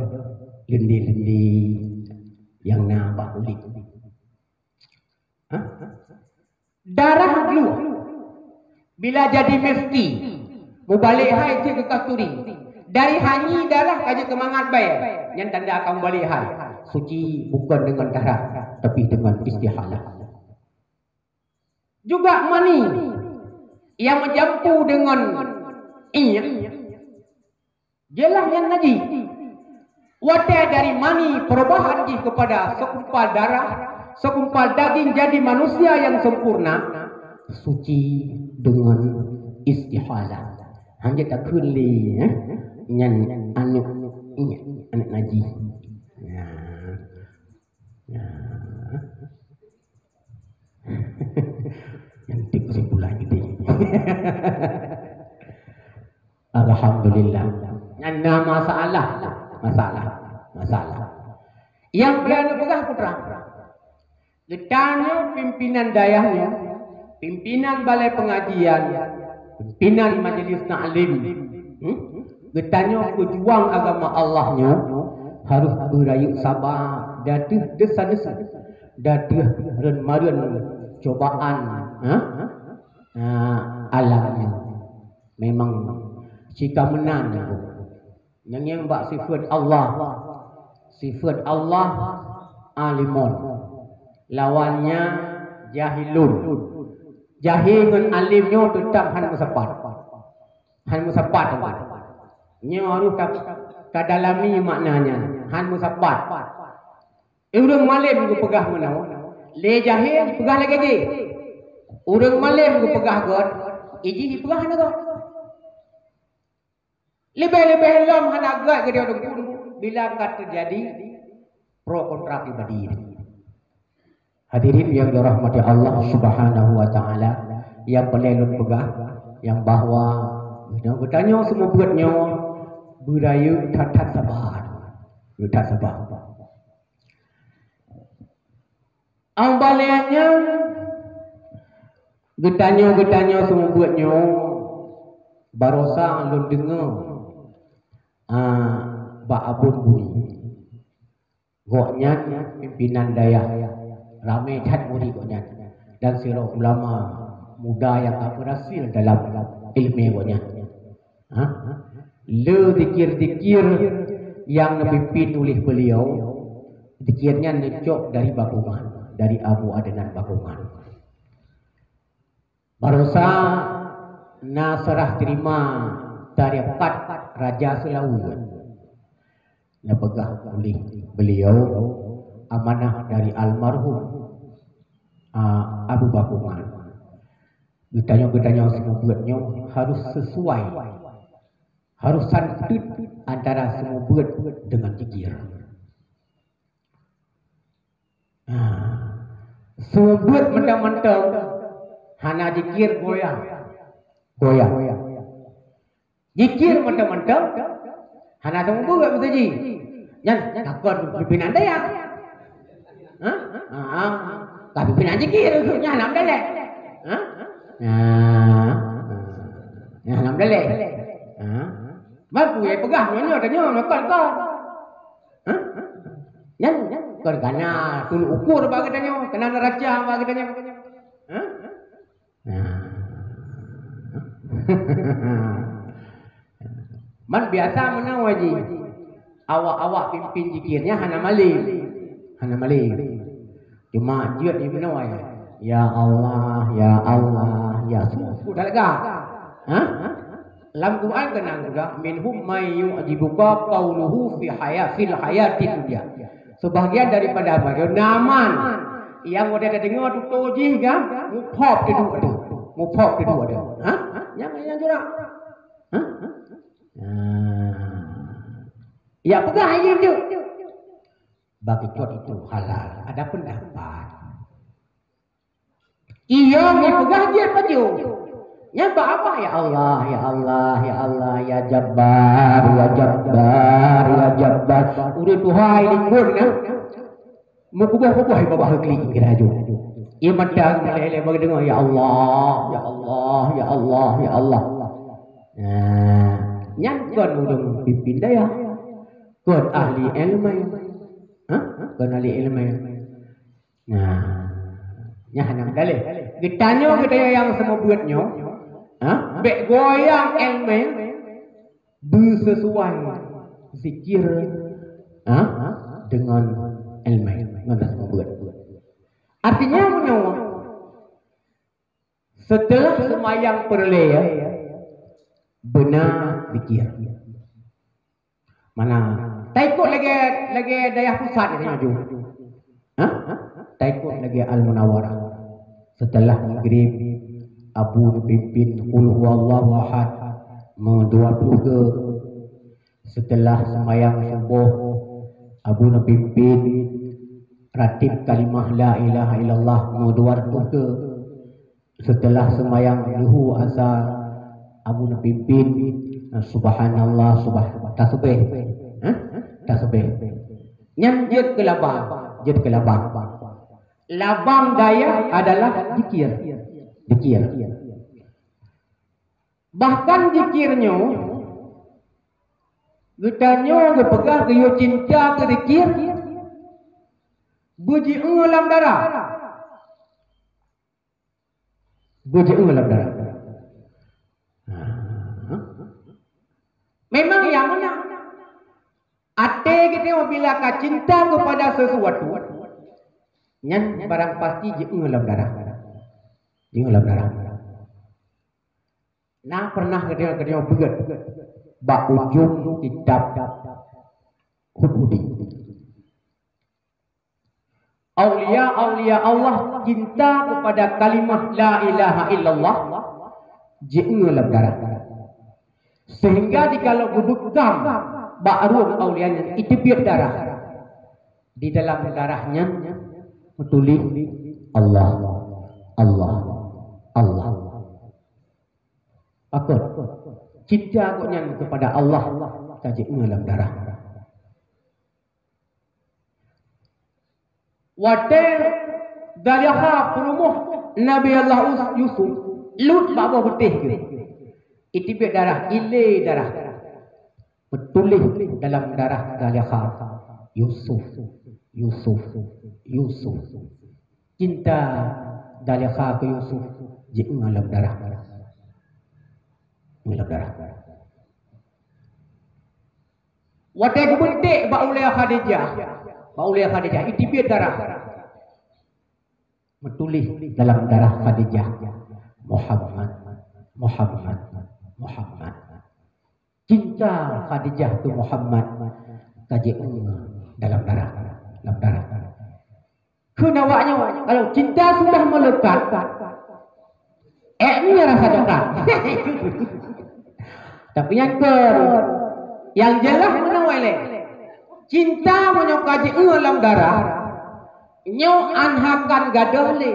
lendi-lendi yang nampak kulit. Darah keluar bila jadi mesti mubalik hai je ke kasturi. Dari hanyi darah aja kemangat bayar yang tanda akan balik hai. Suci bukan dengan darah tapi dengan istihalah. Juga mani yang menjampu dengan iya jelah yang naji. Wadah dari mani perubahan kepada sekumpal darah, sekumpal daging jadi manusia yang sempurna. Suci dengan istihalah. Hanya tak kuli nyan anak iya anak naji. Nanti kesimpulan gitu. Alhamdulillah. Nanda masalah. Yang berani pegah putra. Getanya pimpinan dayahnya, pimpinan balai pengajian, pimpinan majelis ta'lim. Getanya pejuang agama Allahnya harus berayu sabar, datuh desa-desa, datuh ren-maren cobaan alamnya. Memang jika menang yang bak sifat Allah alimun, lawannya jahilun. Jahil dengan alimnya tetap han musapat. Han musapat. Nya tu kadalami maknanya. Han musapat. Urang malim ku pegah menau. Le jahil pegah lagi je. Urang malim ku pegah god. Iji pegah na god. Lebih-lebih lam han agak ke dia dukun bila kat terjadi pro kontra pribadi. Hadirin yang dirahmati Allah Subhanahu wa taala, yang pelelun pegah yang bahwa bertanya semua buatnya budaya tatat sabar. Tatat sabar. Ambalnya getanya semua buatnya barosa lun dengar ba abun buni goknya pimpinan daya ramai cat muri goknya dan siro ulama muda yang berhasil dalam ilmu goknya le dikir-dikir yang dipimpin oleh beliau dikirnya necok dari Bakungan, dari Abu Adnan Bakungan. Barosa na serah terima tarikat Raja Selawun. Na pegah oleh beliau amanah dari almarhum Abu Bakungan. Getanya semua buatnya harus sesuai, harus santut antara semua buat dengan jikir. Semua buat mentang-mentang hana jikir goyang. Jikir mentang-mentang hana semua buat bisa ji. Yan takut pimpinan daya. Tapi pimpinan jikir nya nam dalek. Nam dalek. Mampu ya pegah nyonya tanya nakal kau. Yan kau kana tulu ukur bagi tanya, kena neraca bagi tanya. Man biasa mana waji awak-awak pimpin jikirnya hana malih. Cuma jiat di mana waji. Ya Allah, ya Allah, ya sudah lega. Dalam Quran kenang juga minhum may yu'jibuka qawluhu fi hayati dunya. Sebahagian daripada mereka naman yang udah dengar tu toji kan mupop di dua ada. Yang curang. Ya pegah ayam tu. Bagi kot itu halal. Ada pendapat. Iya ni pegah dia baju. Yang apa ya Allah, ya Allah, ya Allah, ya Jabbar, ya Jabbar, ya Jabbar. Udah Tuhai lingkun kan. Mukubah-kubah babah klik kira aja. Ia madang lele bagi dengar ya Allah, ya Allah, ya Allah, ya Allah. Nyangkon urang pimpin daya. Kon ahli ilmu. Kon ahli ilmu. Nya hanam dalih. Getanya yang semua buatnya. Bek goyang ilmu bersesuai zikir dengan ilmu dengan semua buat. Artinya menyawa setelah semayang perlaya benar zikir. Mana taikut lagi daya pusat ini maju. Taikut lagi Al-Munawwarah. Setelah maghrib Abu pimpin qul huwallahu ahad ke. Setelah sembahyang subuh Abu pimpin ratib kalimah la ilaha illallah ke. Setelah sembahyang duhu asar Abu pimpin subhanallah tasbih. Tasbih. Nyam jid ke labang. Labang daya adalah zikir. Bahkan zikirnya getanya gepegang ke cinta ke zikir buji dalam darah. Memang yang mana ate kita bila ka cinta kepada sesuatu nyan barang pasti je dalam darah. Jinglah darah. Nah pernah kedua begat bak ujung kitab Hudhudi. Aulia Allah cinta kepada kalimah la ilaha illallah jinglah darah. Sehingga dikalau gubukam ba'rum aulianya itu biar darah. Di dalam darahnya betulis Allah. Aku cinta agaknya kepada Allah kaji dalam darah. Wadah dari perumuh Nabi Allah Yusuf Lut bapa betih ke. Itu biar darah ile darah. Betulis dalam darah Zaliha Yusuf. Cinta Zaliha ke Yusuf jika dalam darah. Dalam darah. Wadah kebentik Baulia Khadijah itu biar darah. Betulis dalam darah Khadijah Muhammad. Cinta Khadijah ke Muhammad kaji dalam darah. Kenawaknya kalau cinta sudah melekat, ini rasa coklat. Tapi yang jelas menawale cinta menyokaji dalam darah. Nyo anhakan gadah le,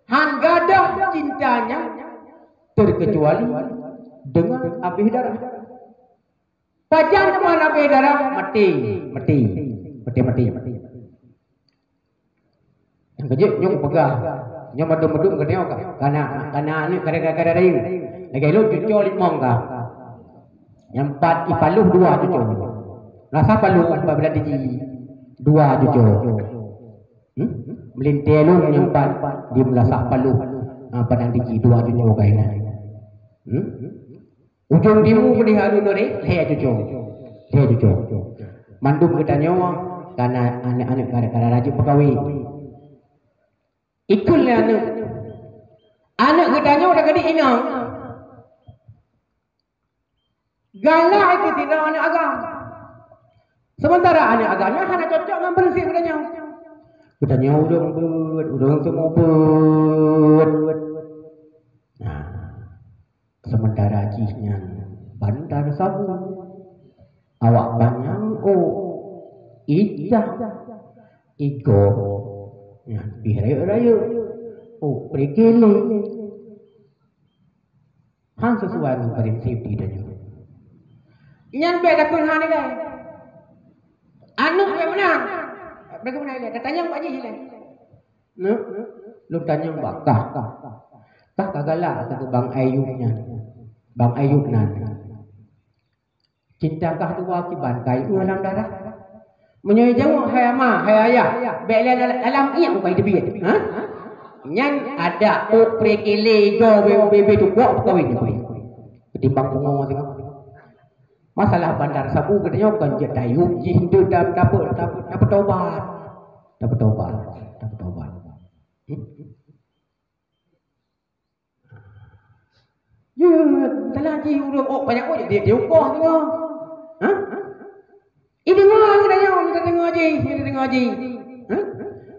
han gadah cintanya terkecuali dengan abih darah. Pajan teman abih darah mati. Yang kejut nyong pegah, nyong medum ke dia karena ni kada dari. Lagi lu cucu limong kah? Yang 4 ipaluh 2 cucu. Rasa paluh apabila diji 2 cucu. Melintelu yang 4 dia melasak paluh padang diji 2 cucu kainan. Ujung dimu beri halu nore, leha cucu. Mandum kita nyawa karena anak-anak kada rajin pegawai. Ikutlah anak kita nyawa dah gede inang. Galak itu tidak anak agam. Sementara anak agamnya hanya cocok dengan bersih kita nyawa. Kita nyawa udah semua bet. Nah, sementara cisnya bandar sabu awak banyak ijah ego ya biraya prekele han sesuai dengan prinsip dia juga nyan beda kun han ini anu yang menang mereka menang dia tanya Pak Ji hilang lu tanya bakah kagala ke Bang Ayub nan cintakah tu akibat kai dalam darah menyoi jauh hayama hayaya bela alam iya bukan debi nyan ada prekele go bebe tu kok kawin ni ketimbang bungo tengok masalah bandar sabu katanya bukan je dayuk ji hindu dapat tobat ya salah ji udah banyak dia ukoh tengok ini dengar katanya kita dengar ji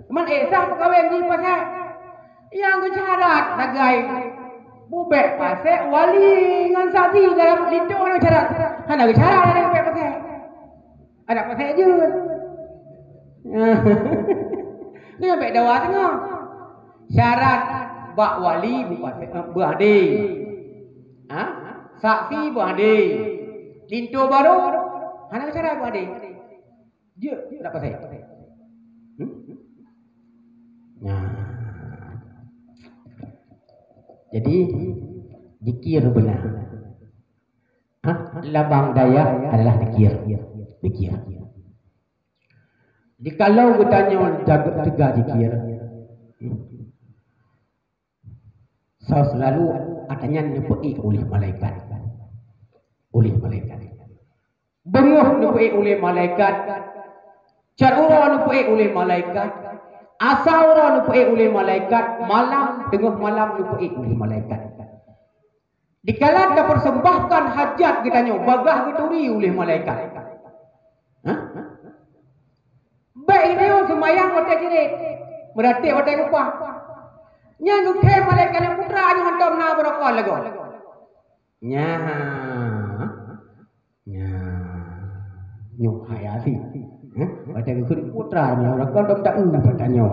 teman sah perkahwin ni pasal yang syarat nagai bubek pasal wali dengan saksi dalam lindung ada syarat ada syarat ada bubek pasal ada pasal je ni bubek dawa tengok syarat bak wali berade saksi berade lindung baru ada syarat berade dia ada pasal jadi dikir benar. Labang daya adalah dikir. Jadi kalau bertanya jaga dikir, selalu adanya dipenuhi oleh malaikat. Benguh dipenuhi oleh malaikat. Carura dipenuhi oleh malaikat. Asawra lupai oleh malaikat, malam tengah malam lupai oleh malaikat. Dikala kita persembahkan hajat kita nyo, bagah dituri oleh malaikat. Baik dia semayang otak jerit, berarti otak lupa. Nya ngukhe malaikat yang putra nyo hantam na berapa lagu. Nya nyo hayati. Pada ikut putra ni orang kau tak tahu katanya.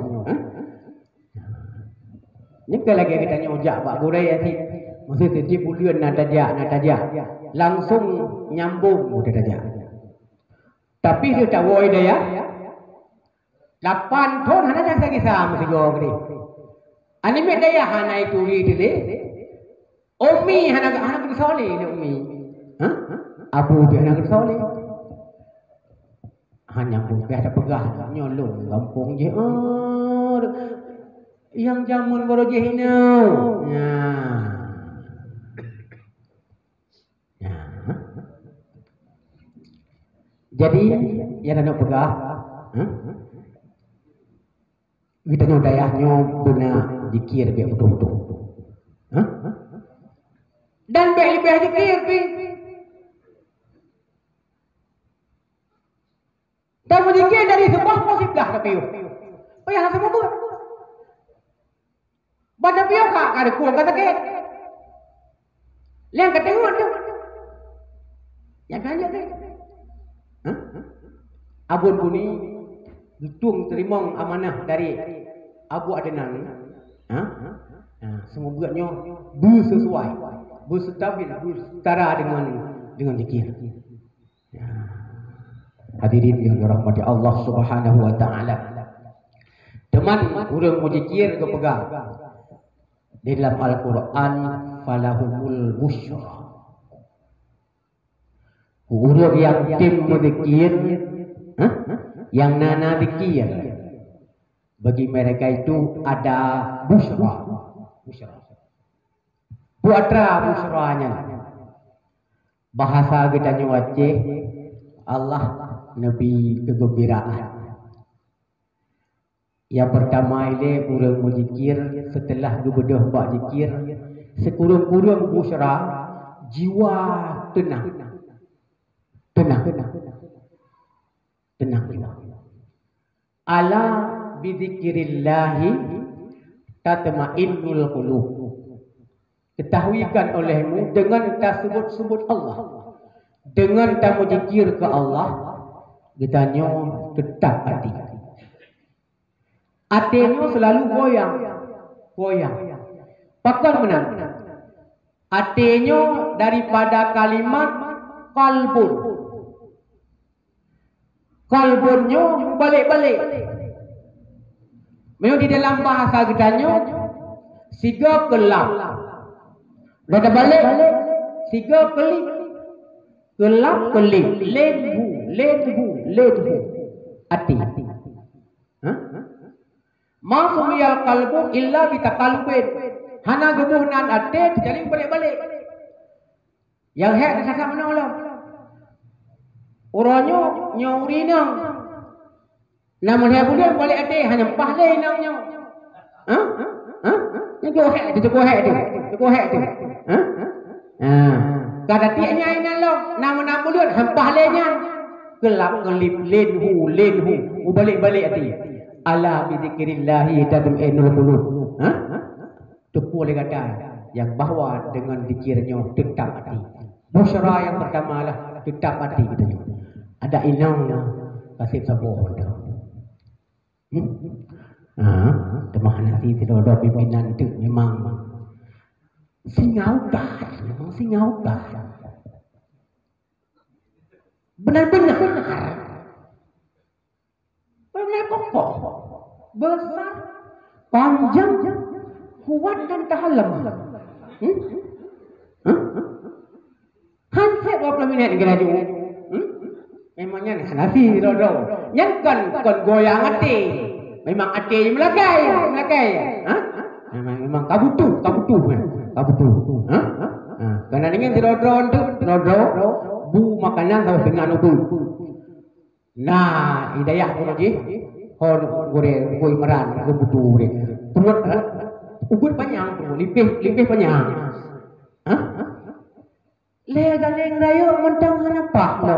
Ni kalau lagi kita nyojak pak gurai nanti mesti setiap bulan nak tajak langsung nyambung udah tajak. Tapi dia tak woi dia ya. 8 tahun hana dah lagi sama mesti go gede. Ani me dia hana itu dia. Umi hana kesole ni umi. Abu dia hana kesole. Hanya bukan ada pegah nyolong kampung je. Yang jamun baru je ini. Jadi yang ada pegah, kita nyo dayahnya guna zikir biar betul-betul. Dan biar lebih zikir pi. Dan berzikir dari sebuah musibah tapi oh yang semua buat. Baca piau kak ada kuang kata sakit. Liang ketengok tu. Yang kanya tu. Abun buni hitung terima amanah dari Abu Adnan. Semua buatnya bersesuai, berstabil, bersetara dengan zikir. Hadirin yang dirahmati Allah Subhanahu wa taala. Teman urang muzikir ke pegang. Di dalam Al-Quran falahumul busyra. Urang yang tim muzikir yang nana zikir. Bagi mereka itu ada busyra. Puatra busyranya. Bahasa kita Aceh Allah Nabi kegembiraan. Yang pertama ini urang muzikir setelah gebedah bak zikir sekurang-kurang busyra jiwa tenang. Ala bizikrillahi tatma'innul qulub. Ketahuikan olehmu dengan tak sebut-sebut Allah. Dengan tak muzikir ke Allah, kita nyo tetap hati. Hatinya selalu goyang. Pakar menang. Hatinya daripada kalimat kalbun. Kalbunnya balik-balik. Memang di dalam bahasa kita nyo siga kelap. Dah balik siga kelip. Gelap kelip, ledhu, hati. Masumiyal qalbu illa bitakalbin. Hana gebuhnan hati jadi balik-balik. Yang hak disasar mana Allah? Orangnya nyuri nang. Namun dia boleh balik hati hanya pahlai nangnya. Yang cukup hak tu. Kada tiaknya ini lo, nama mulut hempah lenya, gelap gelip lenhu, balik hati. Ala bizikrillahi tatma'innul qulub. Tepu oleh kata yang bahawa dengan zikirnya tetap hati. Busyra yang pertama lah tetap hati katanya. Ada inang kasih sabuh dah. Teman hati tidak ada pimpinan tu memang singaukan. Benar-benar kokoh, besar, panjang, kuat dan tahan lemah. Hansip berapa minit kira tu? Memangnya nasi rodo. Yang kan goyang hati. Memang hati melakai. Memang kabutu. Karena dengan rodo bu makanan sama dengan ubu. Nah, hidayah pun lagi. Hor gore koi meran bebudu re. Turut ubut panjang, lipih panjang. Hah? Le galeng rayo mentang hanapa lo.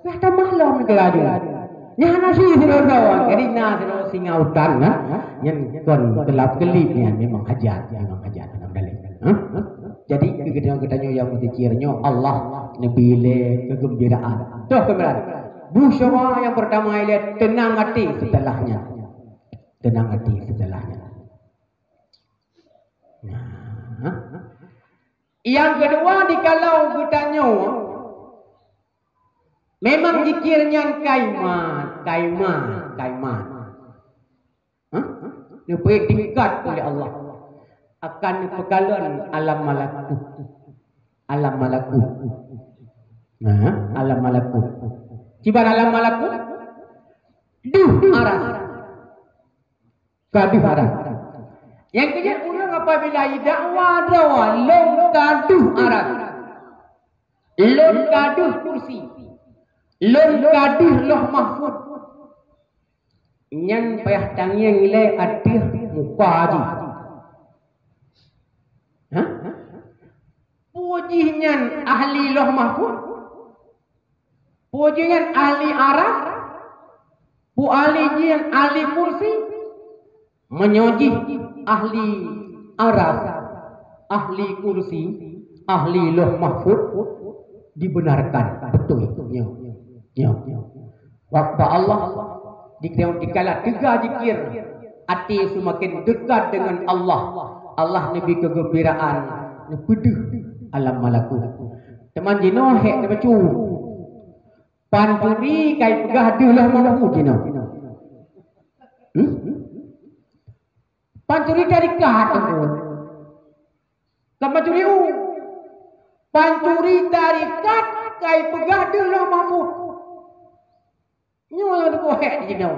Wah tambah lo ni kelaju. Nya nasi siro rawan, jadi na siro singa utan kan. Nyen kon gelap gelip ni memang hajat dalam dalil. Jadi kita yang berpikirnya Allah nebile kegembiraan. Tuh kegembiraan. Busyara yang pertama ialah tenang hati setelahnya. Tenang hati setelahnya. Nah. Yang kedua dikalau bertanya memang zikirnya kaiman. Diperingkat oleh Allah akan pekalan alam malakut. Nah, alam malakut. Cibar alam malakut aras. Gaduh aras. Yang ketiga orang apabila dakwah long gaduh aras. Long gaduh kursi. Long gaduh loh mahfud. Nyan payah tangiang nilai adih muka aji. Hah? Pujihnyan ahli loh mahfud. Pujian ahli arah, pualijian ahli kursi, menyoji ahli arah, ahli kursi, ahli loh mahfud dibenarkan betul. Waktu Allah dikala tiga zikir, hati semakin dekat dengan Allah. Allah nabi kegembiraan, nepeduh alam malakut. Teman jino hek nebecu. Panturi kai pegah deulah mampu jino. Panturi dari kat tu. Panturi Panturi dari kat kai pegah deulah mampu. Nyo ada kohek jino.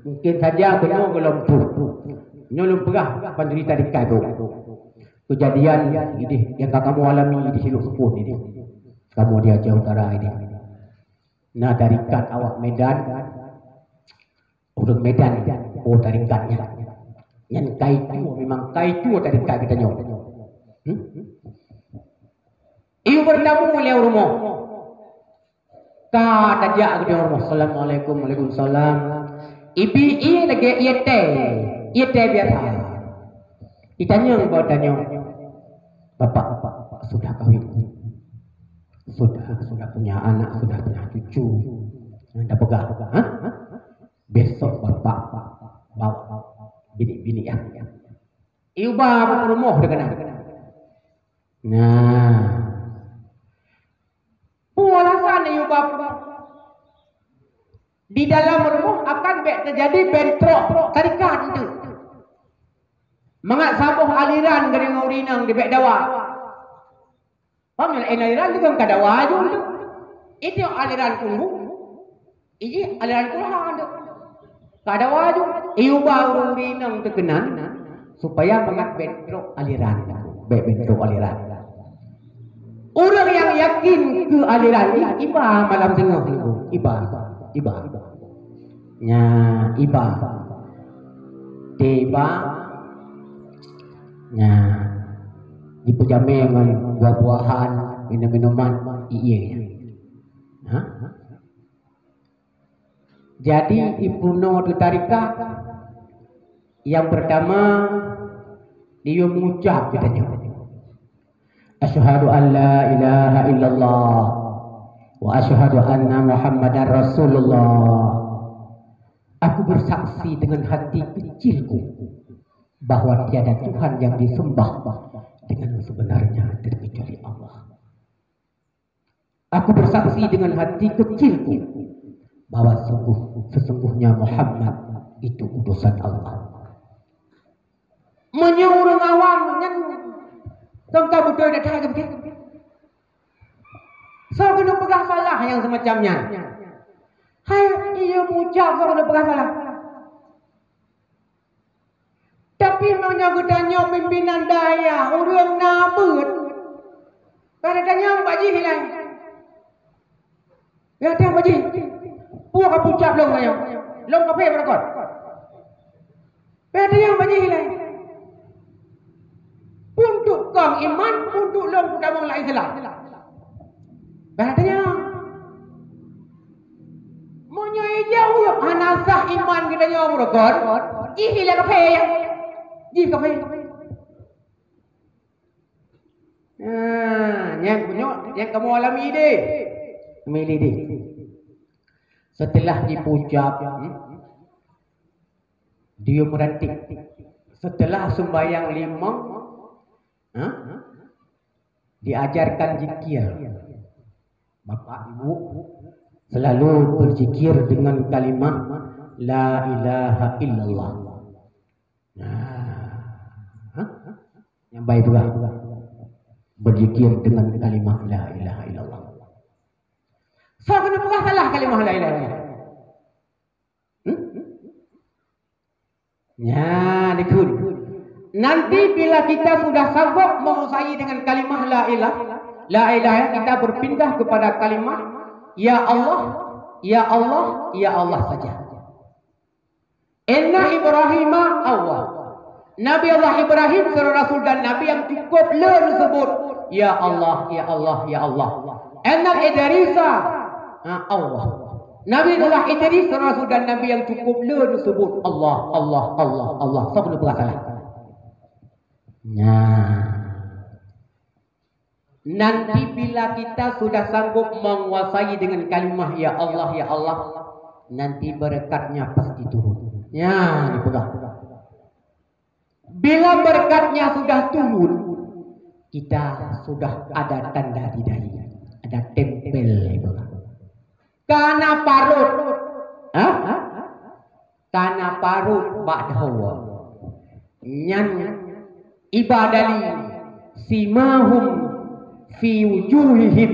Mungkin saja benyo belum tu. Nyo belum pegah panturi dari kat tu. Kejadian ini yang kamu alami di Siluk Sepun ini. Kamu di Aceh Utara ini. Nah tarikat awak Medan. Urut Medan. Oh tarikatnya. Yang kaitu memang kaitu tarikat kita nyok. Iu bertamu oleh rumah. Ka tajak ke rumah. Assalamualaikum. Waalaikumsalam. Ibi lagi iete biasa. Ditanya bawa tanya. Bapak sudah kahwin. Sudah punya anak, sudah punya cucu. Anda pegang. Besok bapak bawa bini ya. Iu bawa rumah dengan. Nah. Alasan iu bawa di dalam rumah akan terjadi bentrok tarikat itu. Mangat sabuh aliran dari ngurinang di bek dawa. Paham ya? Aliran itu kan kada wajib tu. Itu aliran kulhu. Ini aliran kulha tu. Kada wajib. Iu baru rinang terkenan supaya mengat bentrok aliran. Bentrok aliran. Orang yang yakin ke aliran ini iba malam tengah tu. Iba. Nya iba. Tiba. Nya dipejame dengan buah-buahan, minum-minuman, iya. Jadi ibuno di tarikat yang pertama dia mengucap katanya. Asyhadu an la ilaha illallah wa asyhadu anna Muhammadar Rasulullah. Aku bersaksi dengan hati kecilku bahwa tiada Tuhan yang disembah dengan sebenarnya terkecuali Allah. Aku bersaksi dengan hati kecilku bahwa sesungguhnya Muhammad itu utusan Allah. Menyuruh awam tengkau betul dah tak betul. So kena pegang salah yang semacamnya. Hai ia mengucap so kena pegang salah. Tapi nanya tanya pimpinan daya orang nabut. Kada tanya Pak Ji hilang. Ya dia Pak Ji. Puak ka pucap long ayo. Long ka pe berakot. Pe yang banyak hilai. Untuk kong iman, untuk long kudamang la Islam. Katanya monyo jauh ya anasah iman kita nyo berakot. Ji hilai ka pe ya. Ji ka pe. Yang kamu alami deh. Milih deh. Setelah dipucap, dia merantik. Setelah sembahyang 5, diajarkan zikir. Bapak Ibu selalu berzikir dengan kalimat La ilaha illallah. Yang baik juga. Berzikir dengan kalimat La ilaha illallah. So kenapa salah kalimat La ilaha illallah? Ya, dikut. Nanti bila kita sudah sanggup menguasai dengan kalimat La ilaha, kita berpindah kepada kalimat Ya Allah, Ya Allah, Ya Allah saja. Inna Ibrahim Allah. Nabi Allah Ibrahim seorang Rasul dan Nabi yang cukup sebut Ya Allah, Ya Allah, Ya Allah. Inna Idrisa Allah. Nabi Allah Idris seorang Rasul dan Nabi yang cukup sebut Allah, Allah, Allah, Allah. So belum salah. Nah, nanti bila kita sudah sanggup menguasai dengan kalimah Ya Allah, Ya Allah, nanti berkatnya pasti turun. Ya, dipegang. Bila berkatnya sudah turun, kita sudah ada tanda di dahi, ada tempel. Karena parut, karena parut ba'dahu. Nyan ibadali simahum fi wujuhihim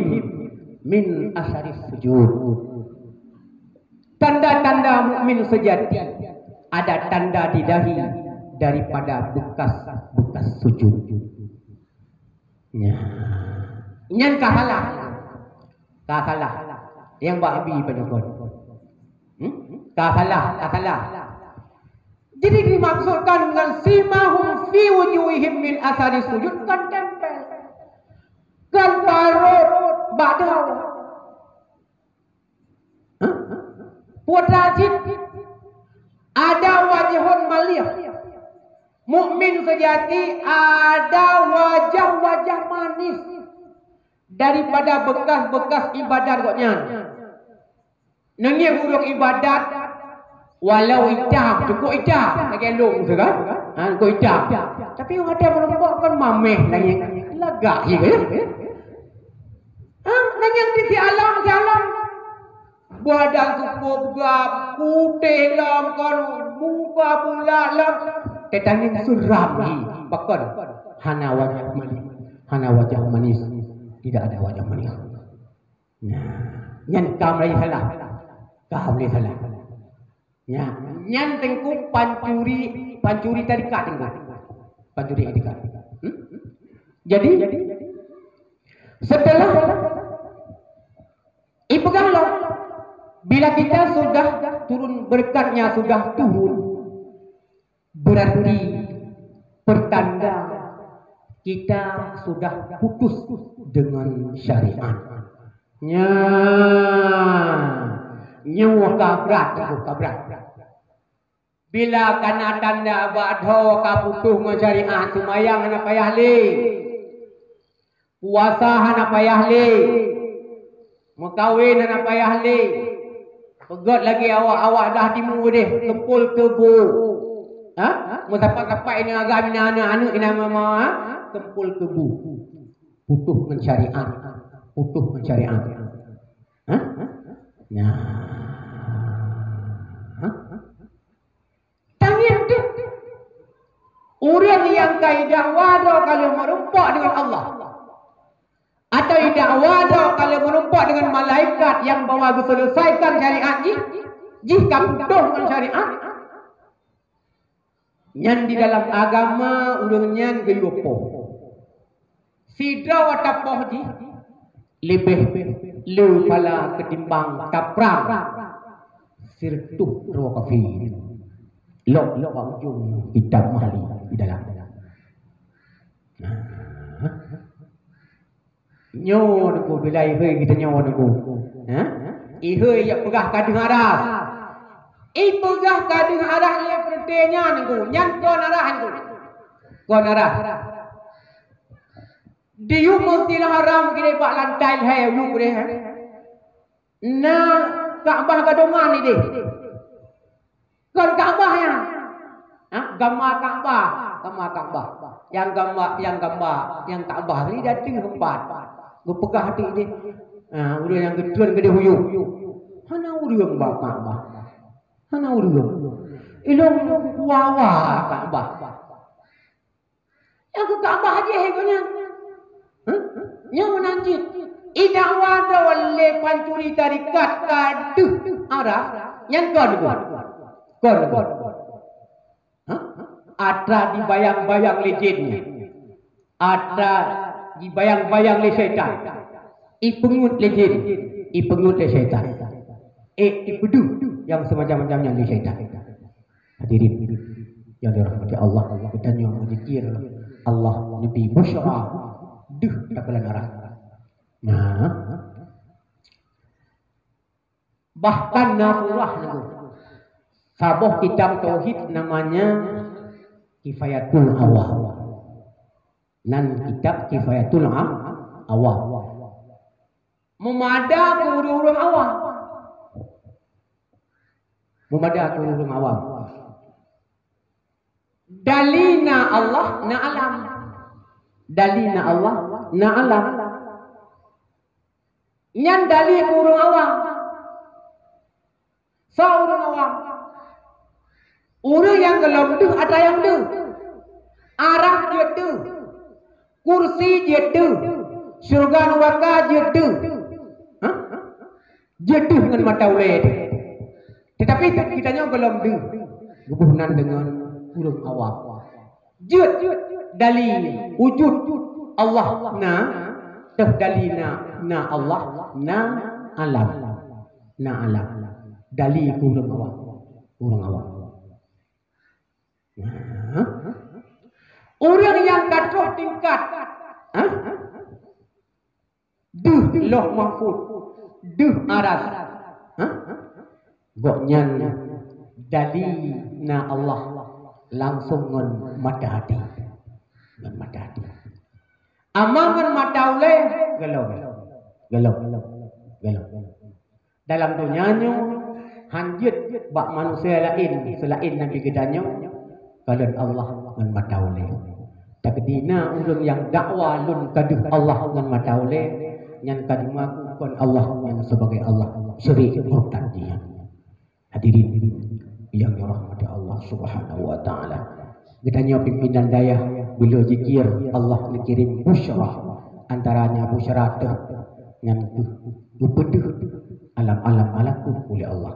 min asari sujud. Tanda-tanda mukmin sejati ada tanda di dahi daripada bekas-bekas sujud. Nyan kahalah. Yang babi penukun. Kahalah. Jadi dimaksudkan dengan simahum fi wujuhihim min asari sujud kan tempel. Kan parut ba'dahu. Putrajid ada wajahun malih. Mukmin sejati ada wajah-wajah manis daripada bekas-bekas ibadat koknya. Nengnya buruk ibadat walau hitam, cukup hitam lagi elok tu kan? Cukup hitam. Tapi yang ada melompokkan mameh lagi lagak je kan? Nengnya di alam badan cukup gap, putih lam kan, muka pula lam. Tetangin suram ni, bahkan hana wajah manis, tidak ada wajah manis. Nah, nyan kam lagi salah, nyan tengku pancuri tarikat tengku, pancuri tarikat. Jadi setelah ipegang bila kita sudah turun berkatnya sudah turun. Berarti pertanda kita sudah putus dengan syariat. Nyawa kabrat. Bila kana tanda badho ka putus dengan syariat, sumayang hana payah le. Puasa hana payah le. Mekawin hana payah le. Pegot lagi awak dah timu deh, kempul tebu. Mendapat ini agak bina anak ina mama kempul kebu. Putus mencarian. Tanya tu. Orang yang kaidah wada kalau merumpak dengan Allah. Atau tidak wada kalau merumpak dengan malaikat yang bawa selesaikan syariat jika putus dengan syariat. Nyan di dalam agama ulun nyan gelupo. Sidra watapoh ji lebih pala ketimbang kaprang. sirtuh ruwa kafi lok ujung kitab mahli di dalam. Nyo aku bila ihoi kita nyo aku. Ihoi yang pegah kadang aras. Pegah kadang aras le pertenya aku. Nyan kon arah aku. Kon arah. Dia Masjidil Haram kira bak lantai hai yuk deh. Nah, Kaabah gadongan ni deh. Kon Kaabah ya. Gambar Kaabah. Yang Kaabah ni dah 3 4. Gue pegah hati dia. Udah yang ketuan gede huyuk. Hana urang bak Kaabah. Hana urang. Ilong wawa Kaabah. Yang ke Kaabah aja hegonya. Yang menanjit. Ida wada wale pancuri tarikat kaduh arah. Yang kon. Ada di bayang-bayang legendnya. Ada di bayang-bayang le syaitan. Pengut legend. Pengut le syaitan. Ipedu yang semacam-macamnya le syaitan. Hadirin yang dirahmati Allah, kita yang berzikir Allah Nabi Busyra duh takalan arah. Nah, bahkan Nafurah niku. Sabuh kitab tauhid namanya Kifayatul Awam. Nan kitab Kifayatul Awam. Memada ke urang awam. Dalina Allah na alam. Dalina Allah na alam. Nyan dali urang awam. Urang awam. Urang yang gelap tu ada yang tu. Arah dia tu. Kursi dia tu. Syurga neraka dia tu. Dia tu dengan mata ulai. Tetapi kitanya gelap tu. Hubungan dengan urang awam. Jut dali wujud Allah dalina na Allah na alam. Dali urang awam. Orang yang katuh tingkat duh loh mahfud duh aras goknyan dali na Allah langsung ngon mata hati amangan mata ule gelau dalam dunianya hanjut bak manusia lain selain Nabi gedanya kalau Allah ngan mata ule takdina urang yang dakwa lun kaduh Allah ngan mata ule nyan kadima kon Allah ngan sebagai Allah syirik murtad dia. Hadirin yang dirahmati Allah Subhanahu wa taala. Gedanya pimpinan daya bila zikir Allah dikirim busyra antaranya busyra teh ngan dupeduh alam-alam malaku oleh Allah.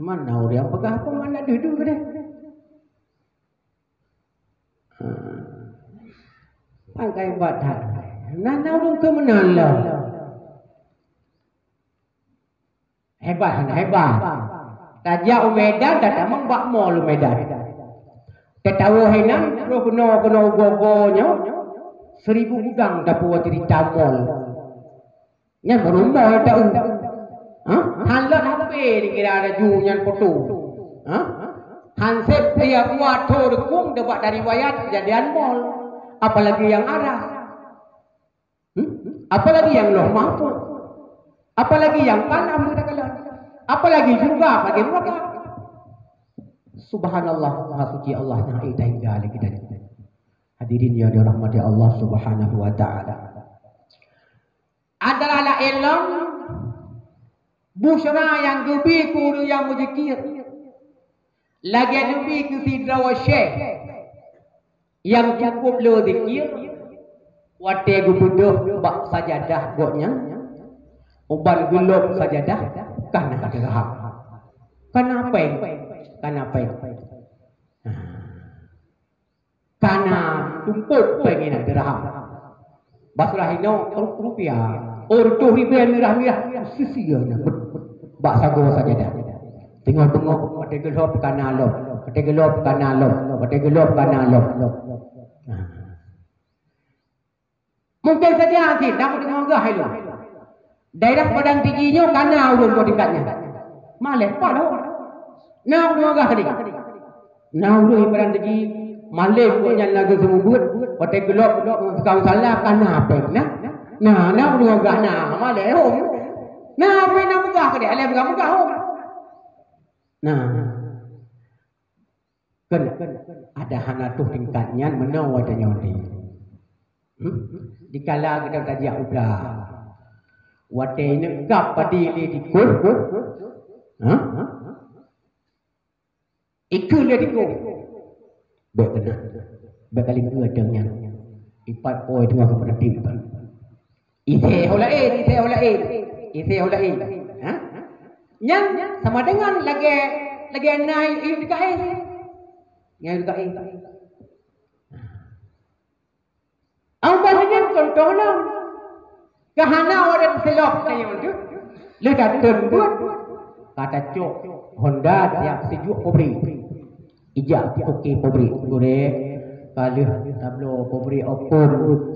Mana orang yang pegah apa mana duduk deh. Pakai badan. Nana orang ke menala. Hebat. Raja Medan datang membak mall Medan. Ketawa hinan terus kena gogonya 1000 gudang dapat cerita mall. Nya berumah tahu. Hanlat hampir dikira ada junyan foto. Hansep dia buat thorkung dapat dari riwayat kejadian mall. Apalagi yang arah. Apalagi yang loh mahfud. Apalagi yang panam kita kalah. Apalagi juga bagi mereka. Subhanallah, Maha suci Allah Nabi hingga kita. Hadirin yang dirahmati Allah Subhanahu wa taala. Adalah ilmu busyra yang gebi kuru yang muzikir. Lagi gebi ke sidra wa syekh yang cukup lo zikir. Wate gubuduh bak sajadah goknya. Uban gelap sajadah karena dirham. Kenapa? Karena tumpuk pengen dirham. Basrahino rupiah. Urtuh ribuan mirah-mirah. Sisianya. Bak sago saja dah. Tengok-tengok. Pada gelap kanan lop. Pada gelap kanan lop. Pada gelap kanan lop. Mungkin saja nanti. Nak tengok gah itu. Daerah Padang Tingginya kanan urun kau tingkatnya. Malek apa dah? Nak tengok gah tadi. Nak urun Padang Tinggi. Malek punya lagu semubut. Pada gelap sekarang salah kanan apa? Nah, tengok gah nah. Malek home. Nah, apa yang megah ke dia? Alih megah home. Nah, kan ada hana tuh tingkatnya menau ada nyodi. Dikala kita tajak udah, wate negap padi li dikul, ikut li dikul. Benar, bekali dua dengan ipat poi dengan kepada timpan. Ite holain. Yang sama dengan lagi naik itu dekat yang dekat Awalnya contohnya kahana orang selok saya itu lekat terbut kata cok Honda tiap sejuk pobri ijak okey pobri gore kali tablo pobri open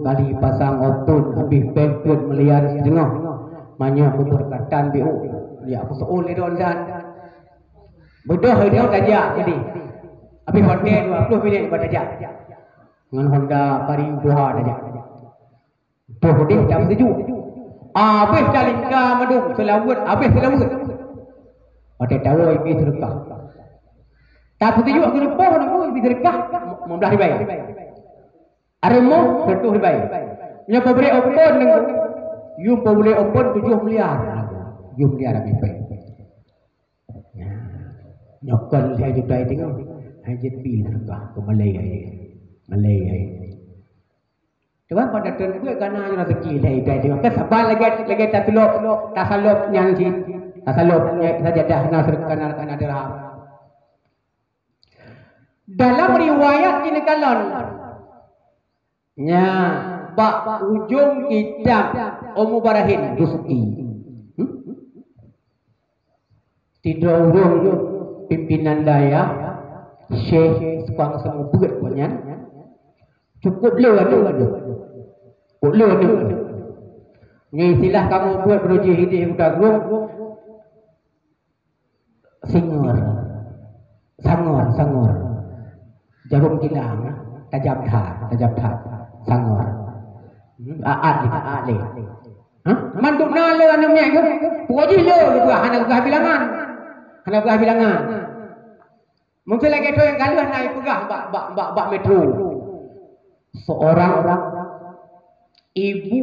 kali pasang open habis pengkut meliar setengah banyak berkatan BO ya aku seol itu dan bodoh dia tajak jadi habis hotel 20 minit bertajak dengan Honda paling doha tajak tuh dia tak sejuk habis calingka madum selawut habis selawut ada tahu ibu sedekah tak sejuk aku lupa aku ibu sedekah 15 ribai ada mau 100 ribai punya pemberi open dengan you boleh open 7 miliar you miliar habis baik nyokol saya juga tengok hajat bil sedekah ke Malay cuba pada turun gue karena rezeki dah tengok kan sabar lagi tak salop nyanyi tak salop saja dah nasrkan dirham dalam riwayat ini kalon nya bak ujung kitab Ummu Barahin Dusuki tidak urung pimpinan daya Syekh sekarang semua berat punya cukup le ada ni istilah kamu buat beruji hidup udah group sangor jarum kilang tajam dah sangor aat le manduk nale anu nya ke puji le gua hana bilangan mungkin lagi tu yang kalian naik pegah bak metro seorang ibu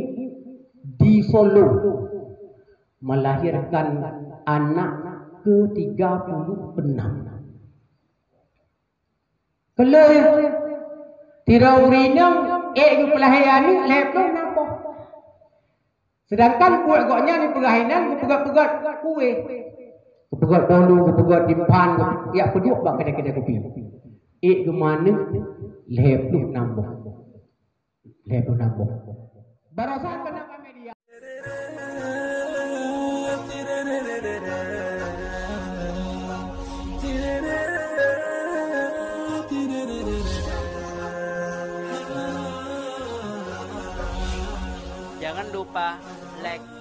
di Solo melahirkan anak ke-36 kalau tiraurina ke pelahiran ni leplo nampak sedangkan buat goknya ni perahinan pegat-pegat kue kepegat bolu kepegat dimpan ya peduk bak kedai-kedai kopi ke mana leplo nampak barasan pendapat media jangan lupa like